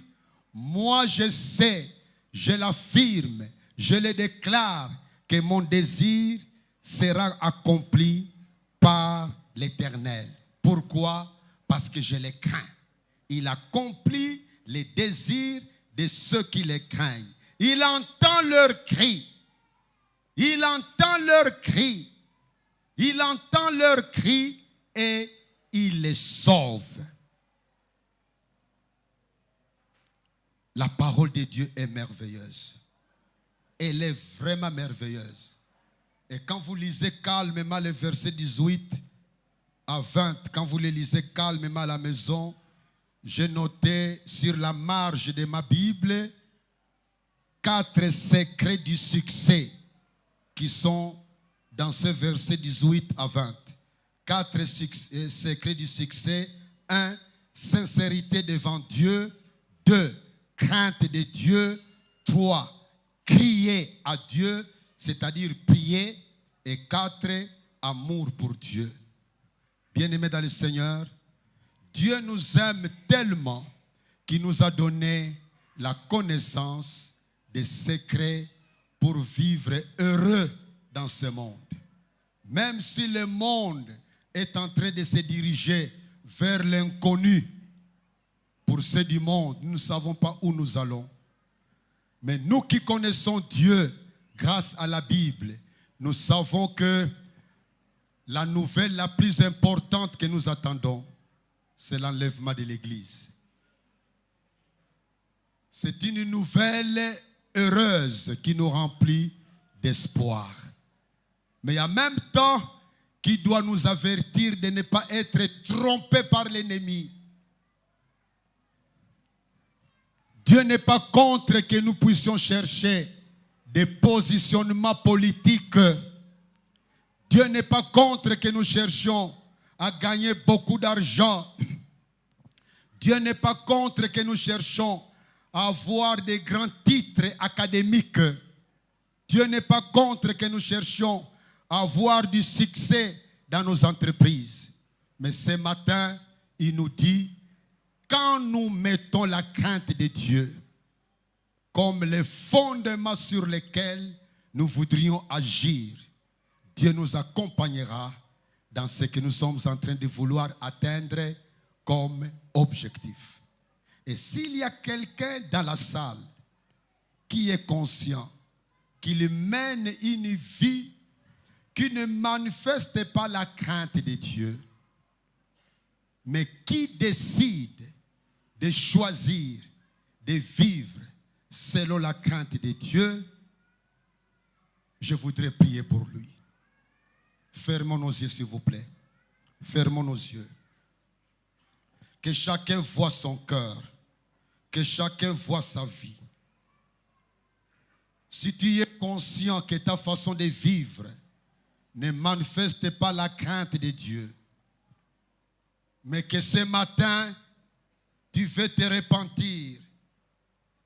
moi je sais, je l'affirme, je le déclare, que mon désir sera accompli par l'Éternel. Pourquoi? Parce que je les crains. Il accomplit les désirs de ceux qui les craignent. Il entend leurs cris. Il entend leurs cris. Il entend leurs cris et il les sauve. La parole de Dieu est merveilleuse. Elle est vraiment merveilleuse. Et quand vous lisez calmement les versets 18 à 20, quand vous les lisez calmement à la maison, j'ai noté sur la marge de ma Bible 4 secrets du succès qui sont dans ce verset 18 à 20. 4 secrets du succès. 1. Sincérité devant Dieu. 2. Crainte de Dieu. 3. Crier à Dieu, c'est-à-dire prier. Et 4. Amour pour Dieu. Bien-aimés dans le Seigneur, Dieu nous aime tellement qu'il nous a donné la connaissance des secrets pour vivre heureux dans ce monde. Même si le monde est en train de se diriger vers l'inconnu, pour ceux du monde, nous ne savons pas où nous allons. Mais nous qui connaissons Dieu grâce à la Bible, nous savons que la nouvelle la plus importante que nous attendons, c'est l'enlèvement de l'Église. C'est une nouvelle heureuse qui nous remplit d'espoir. Mais en même temps, qui doit nous avertir de ne pas être trompés par l'ennemi. Dieu n'est pas contre que nous puissions chercher des positionnements politiques. Dieu n'est pas contre que nous cherchions à gagner beaucoup d'argent. Dieu n'est pas contre que nous cherchions à avoir des grands titres académiques. Dieu n'est pas contre que nous cherchions à avoir du succès dans nos entreprises. Mais ce matin, il nous dit, quand nous mettons la crainte de Dieu comme le fondement sur lequel nous voudrions agir, Dieu nous accompagnera dans ce que nous sommes en train de vouloir atteindre comme objectif. Et s'il y a quelqu'un dans la salle qui est conscient qu'il mène une vie qui ne manifeste pas la crainte de Dieu, mais qui décide de choisir de vivre selon la crainte de Dieu, je voudrais prier pour lui. Fermons nos yeux, s'il vous plaît. Fermons nos yeux. Que chacun voie son cœur. Que chacun voie sa vie. Si tu es conscient que ta façon de vivre ne manifeste pas la crainte de Dieu, mais que ce matin, tu veux te repentir,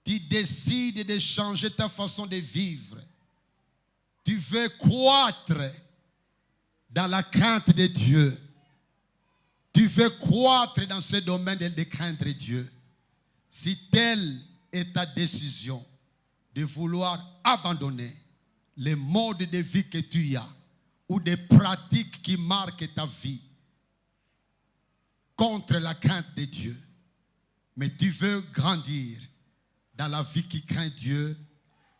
tu décides de changer ta façon de vivre, tu veux croître dans la crainte de Dieu, tu veux croître dans ce domaine de craindre Dieu. Si telle est ta décision de vouloir abandonner les modes de vie que tu as ou des pratiques qui marquent ta vie contre la crainte de Dieu, mais tu veux grandir dans la vie qui craint Dieu,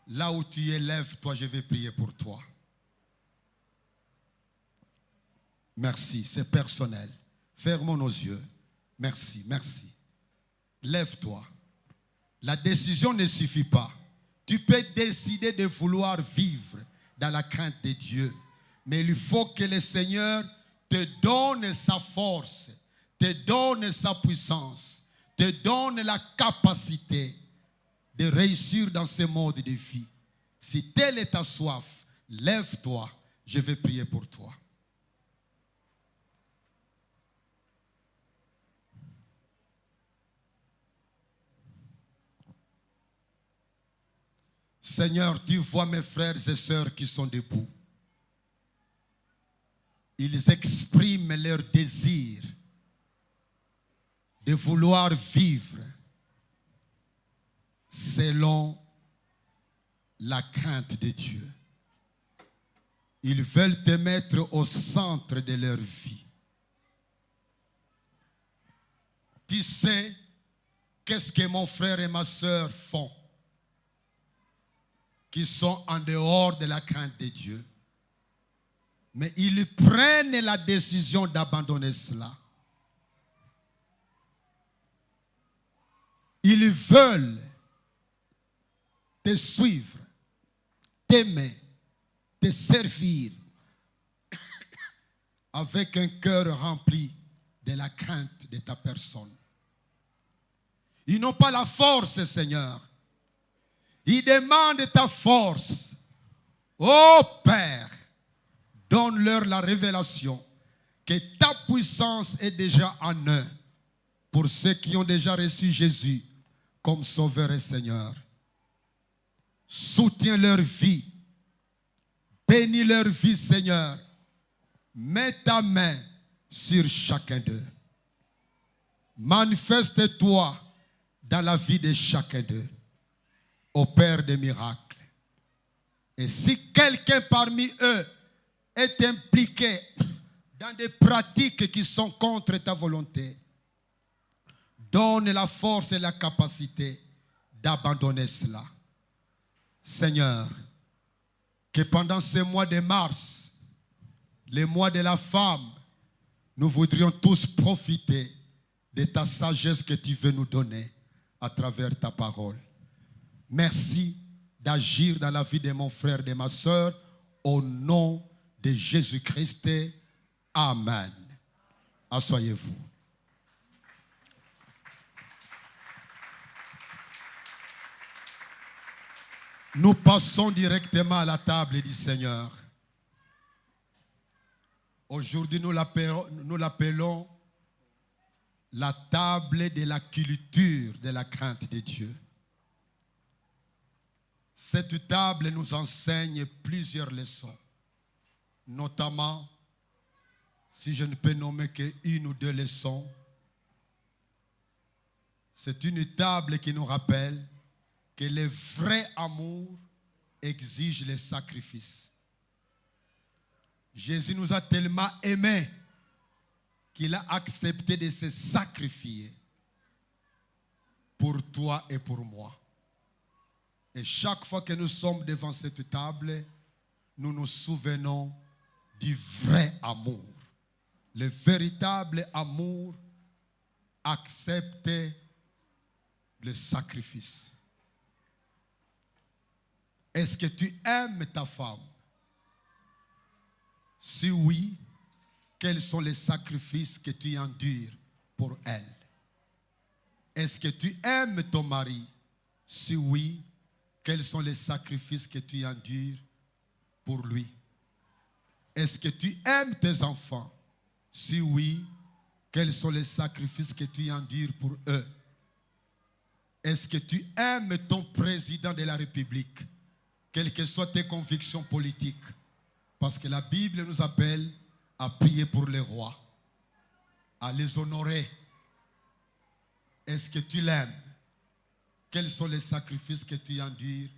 là où tu élèves, toi, je vais prier pour toi. Merci, c'est personnel. Fermons nos yeux. Merci, merci. Lève-toi. La décision ne suffit pas. Tu peux décider de vouloir vivre dans la crainte de Dieu. Mais il faut que le Seigneur te donne sa force, te donne sa puissance, te donne la capacité de réussir dans ce mode de vie. Si telle est ta soif, lève-toi, je vais prier pour toi. Seigneur, tu vois mes frères et sœurs qui sont debout. Ils expriment leur désir de vouloir vivre selon la crainte de Dieu. Ils veulent te mettre au centre de leur vie. Tu sais qu'est-ce que mon frère et ma sœur font, qui sont en dehors de la crainte de Dieu. Mais ils prennent la décision d'abandonner cela. Ils veulent te suivre, t'aimer, te servir avec un cœur rempli de la crainte de ta personne. Ils n'ont pas la force, Seigneur. Ils demandent ta force. Ô Père, donne-leur la révélation que ta puissance est déjà en eux pour ceux qui ont déjà reçu Jésus comme Sauveur et Seigneur. Soutiens leur vie. Bénis leur vie, Seigneur. Mets ta main sur chacun d'eux. Manifeste-toi dans la vie de chacun d'eux. Opère des miracles. Et si quelqu'un parmi eux est impliqué dans des pratiques qui sont contre ta volonté, donne la force et la capacité d'abandonner cela. Seigneur, que pendant ce mois de mars, le mois de la femme, nous voudrions tous profiter de ta sagesse que tu veux nous donner à travers ta parole. Merci d'agir dans la vie de mon frère et de ma soeur au nom de Jésus-Christ. Amen. Asseyez-vous. Nous passons directement à la table du Seigneur. Aujourd'hui, nous l'appelons la table de la culture de la crainte de Dieu. Cette table nous enseigne plusieurs leçons, notamment, si je ne peux nommer qu'une ou deux leçons, c'est une table qui nous rappelle que le vrai amour exige les sacrifices. Jésus nous a tellement aimés qu'il a accepté de se sacrifier pour toi et pour moi. Et chaque fois que nous sommes devant cette table, nous nous souvenons du vrai amour. Le véritable amour accepte le sacrifice. Est-ce que tu aimes ta femme? Si oui, quels sont les sacrifices que tu endures pour elle? Est-ce que tu aimes ton mari? Si oui, quels sont les sacrifices que tu endures pour lui? Est-ce que tu aimes tes enfants? Si oui, quels sont les sacrifices que tu endures pour eux? Est-ce que tu aimes ton président de la République, quelles que soient tes convictions politiques? Parce que la Bible nous appelle à prier pour les rois, à les honorer. Est-ce que tu l'aimes? Quels sont les sacrifices que tu endures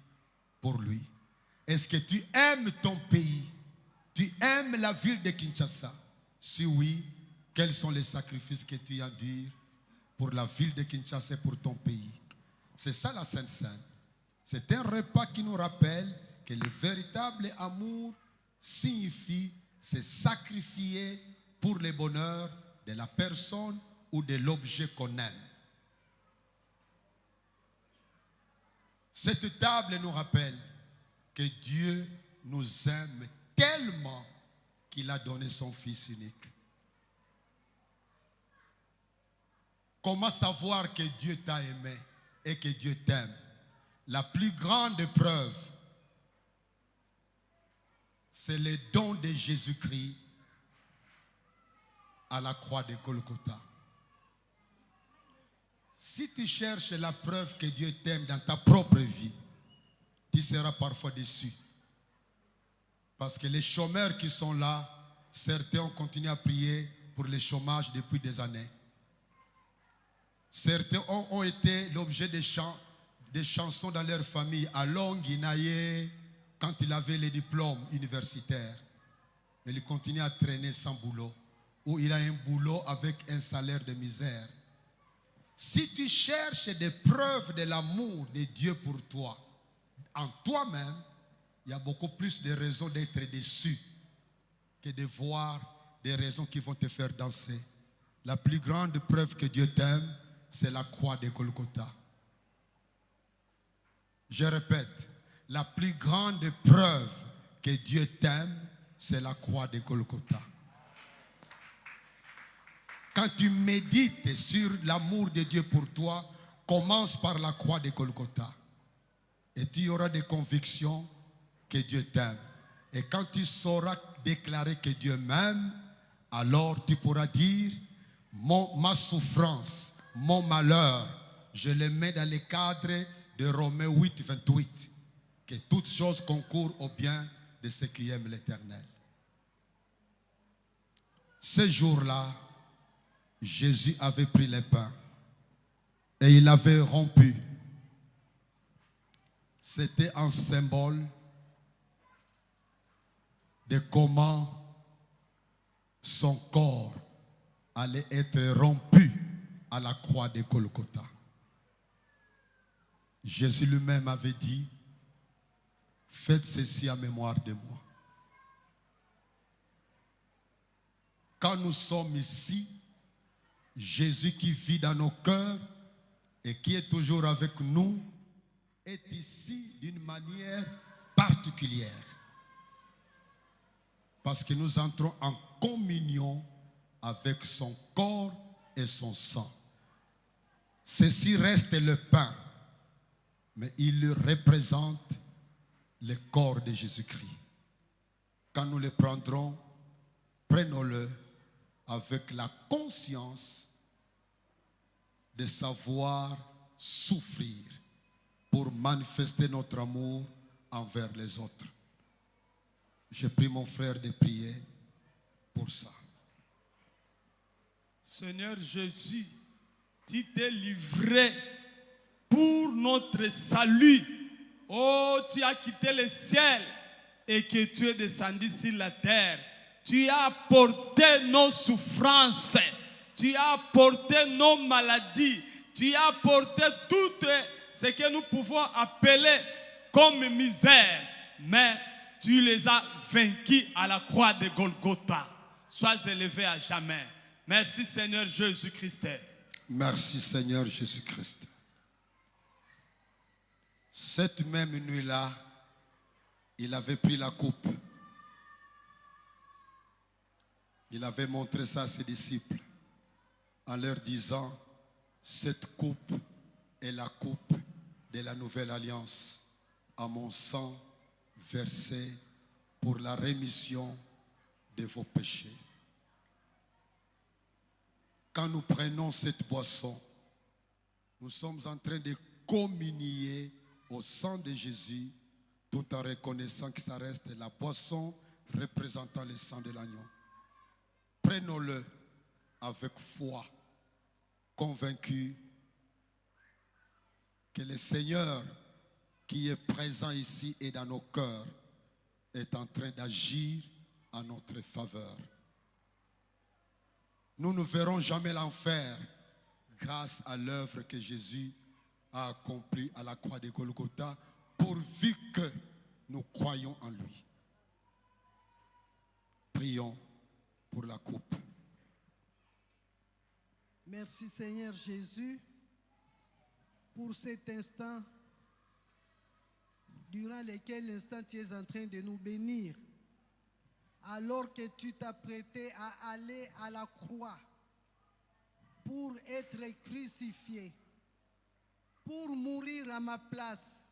pour lui? Est-ce que tu aimes ton pays? Tu aimes la ville de Kinshasa? Si oui, quels sont les sacrifices que tu endures pour la ville de Kinshasa et pour ton pays? C'est ça la Sainte Seine. C'est un repas qui nous rappelle que le véritable amour signifie se sacrifier pour le bonheur de la personne ou de l'objet qu'on aime. Cette table nous rappelle que Dieu nous aime tellement qu'il a donné son Fils unique. Comment savoir que Dieu t'a aimé et que Dieu t'aime? La plus grande preuve, c'est le don de Jésus-Christ à la croix de Golgotha. Si tu cherches la preuve que Dieu t'aime dans ta propre vie, tu seras parfois déçu. Parce que les chômeurs qui sont là, certains ont continué à prier pour le chômage depuis des années. Certains ont été l'objet des chansons dans leur famille. Alon Guinaye, quand il avait les diplômes universitaires, mais il continue à traîner sans boulot. Ou il a un boulot avec un salaire de misère. Si tu cherches des preuves de l'amour de Dieu pour toi, en toi-même, il y a beaucoup plus de raisons d'être déçu que de voir des raisons qui vont te faire danser. La plus grande preuve que Dieu t'aime, c'est la croix de Golgotha. Je répète, la plus grande preuve que Dieu t'aime, c'est la croix de Golgotha. Quand tu médites sur l'amour de Dieu pour toi, commence par la croix de Golgotha. Et tu auras des convictions que Dieu t'aime. Et quand tu sauras déclarer que Dieu m'aime, alors tu pourras dire, ma souffrance, mon malheur, je le mets dans le cadre de Romains 8, 28. Que toutes choses concourent au bien de ceux qui aiment l'Éternel. Ce jour-là, Jésus avait pris le pain et il avait rompu. C'était un symbole de comment son corps allait être rompu à la croix de Golgotha. Jésus lui-même avait dit, faites ceci en mémoire de moi. Quand nous sommes ici, Jésus qui vit dans nos cœurs et qui est toujours avec nous, est ici d'une manière particulière. Parce que nous entrons en communion avec son corps et son sang. Ceci reste le pain, mais il représente le corps de Jésus-Christ. Quand nous le prendrons, prenons-le avec la conscience de savoir souffrir pour manifester notre amour envers les autres. Je prie mon frère de prier pour ça. Seigneur Jésus, tu t'es livré pour notre salut. Oh, tu as quitté le ciel et que tu es descendu sur la terre. Tu as porté nos souffrances. Tu as porté nos maladies. Tu as porté tout ce que nous pouvons appeler comme misère. Mais tu les as vaincus à la croix de Golgotha. Sois élevé à jamais. Merci Seigneur Jésus-Christ. Merci Seigneur Jésus-Christ. Cette même nuit-là, il avait pris la coupe. Il avait montré ça à ses disciples en leur disant, cette coupe est la coupe de la nouvelle alliance à mon sang versé pour la rémission de vos péchés. Quand nous prenons cette boisson, nous sommes en train de communier au sang de Jésus, tout en reconnaissant que ça reste la boisson représentant le sang de l'agneau. Prenons-le avec foi, convaincus que le Seigneur qui est présent ici et dans nos cœurs est en train d'agir en notre faveur. Nous ne verrons jamais l'enfer grâce à l'œuvre que Jésus a accomplie à la croix de Golgotha, pourvu que nous croyons en lui. Prions pour la coupe. Merci Seigneur Jésus pour cet instant durant lequel l'instant tu es en train de nous bénir. Alors que tu t'apprêtais à aller à la croix pour être crucifié, pour mourir à ma place,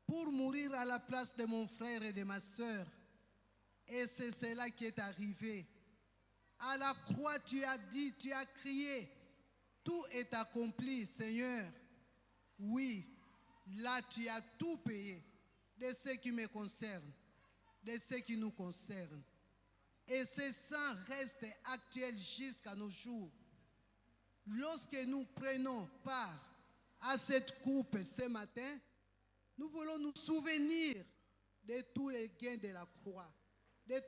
pour mourir à la place de mon frère et de ma soeur. Et c'est cela qui est arrivé. À la croix, tu as dit, tu as crié, tout est accompli, Seigneur. Oui, là tu as tout payé de ce qui me concerne, de ce qui nous concerne. Et ce sang reste actuel jusqu'à nos jours. Lorsque nous prenons part à cette coupe ce matin, nous voulons nous souvenir de tous les gains de la croix, de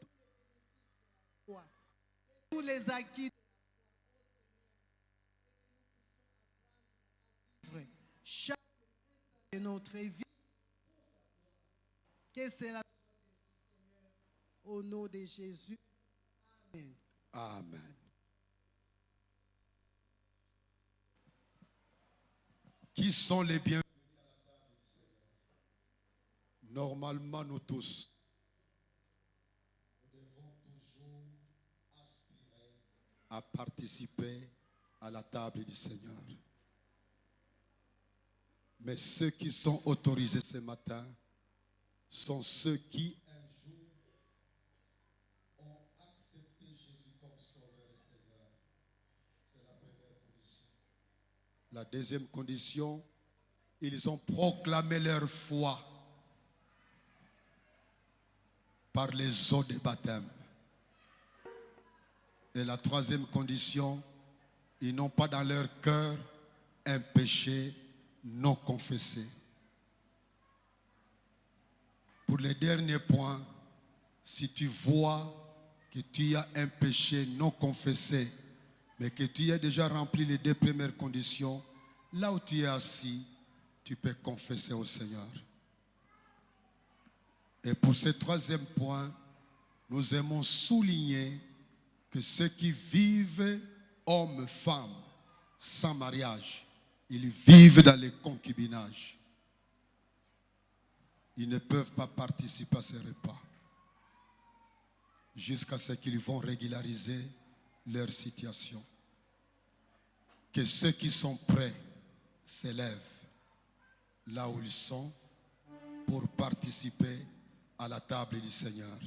tous les acquis chaque de notre vie. Que cela Au nom de Jésus. Amen. Amen. Qui sont les bienvenus? Normalement, nous tous, nous devons toujours aspirer à participer à la table du Seigneur. Mais ceux qui sont autorisés ce matin sont ceux qui un jour ont accepté Jésus comme Sauveur et Seigneur. C'est la première condition. La deuxième condition, ils ont proclamé leur foi par les eaux de baptême. Et la troisième condition, ils n'ont pas dans leur cœur un péché non confessé. Pour le dernier point, si tu vois que tu as un péché non confessé, mais que tu as déjà rempli les deux premières conditions, là où tu es assis, tu peux confesser au Seigneur. Et pour ce troisième point, nous aimons souligner que ceux qui vivent, hommes, femmes, sans mariage, ils vivent dans le concubinage. Ils ne peuvent pas participer à ces repas jusqu'à ce qu'ils vont régulariser leur situation. Que ceux qui sont prêts s'élèvent là où ils sont pour participer à la table du Seigneur.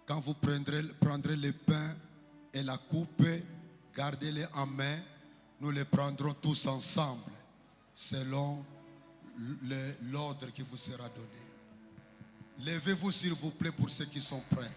Quand vous prendrez le pain et la coupe, gardez-les en main. Nous les prendrons tous ensemble selon l'ordre qui vous sera donné. Levez-vous s'il vous plaît pour ceux qui sont prêts.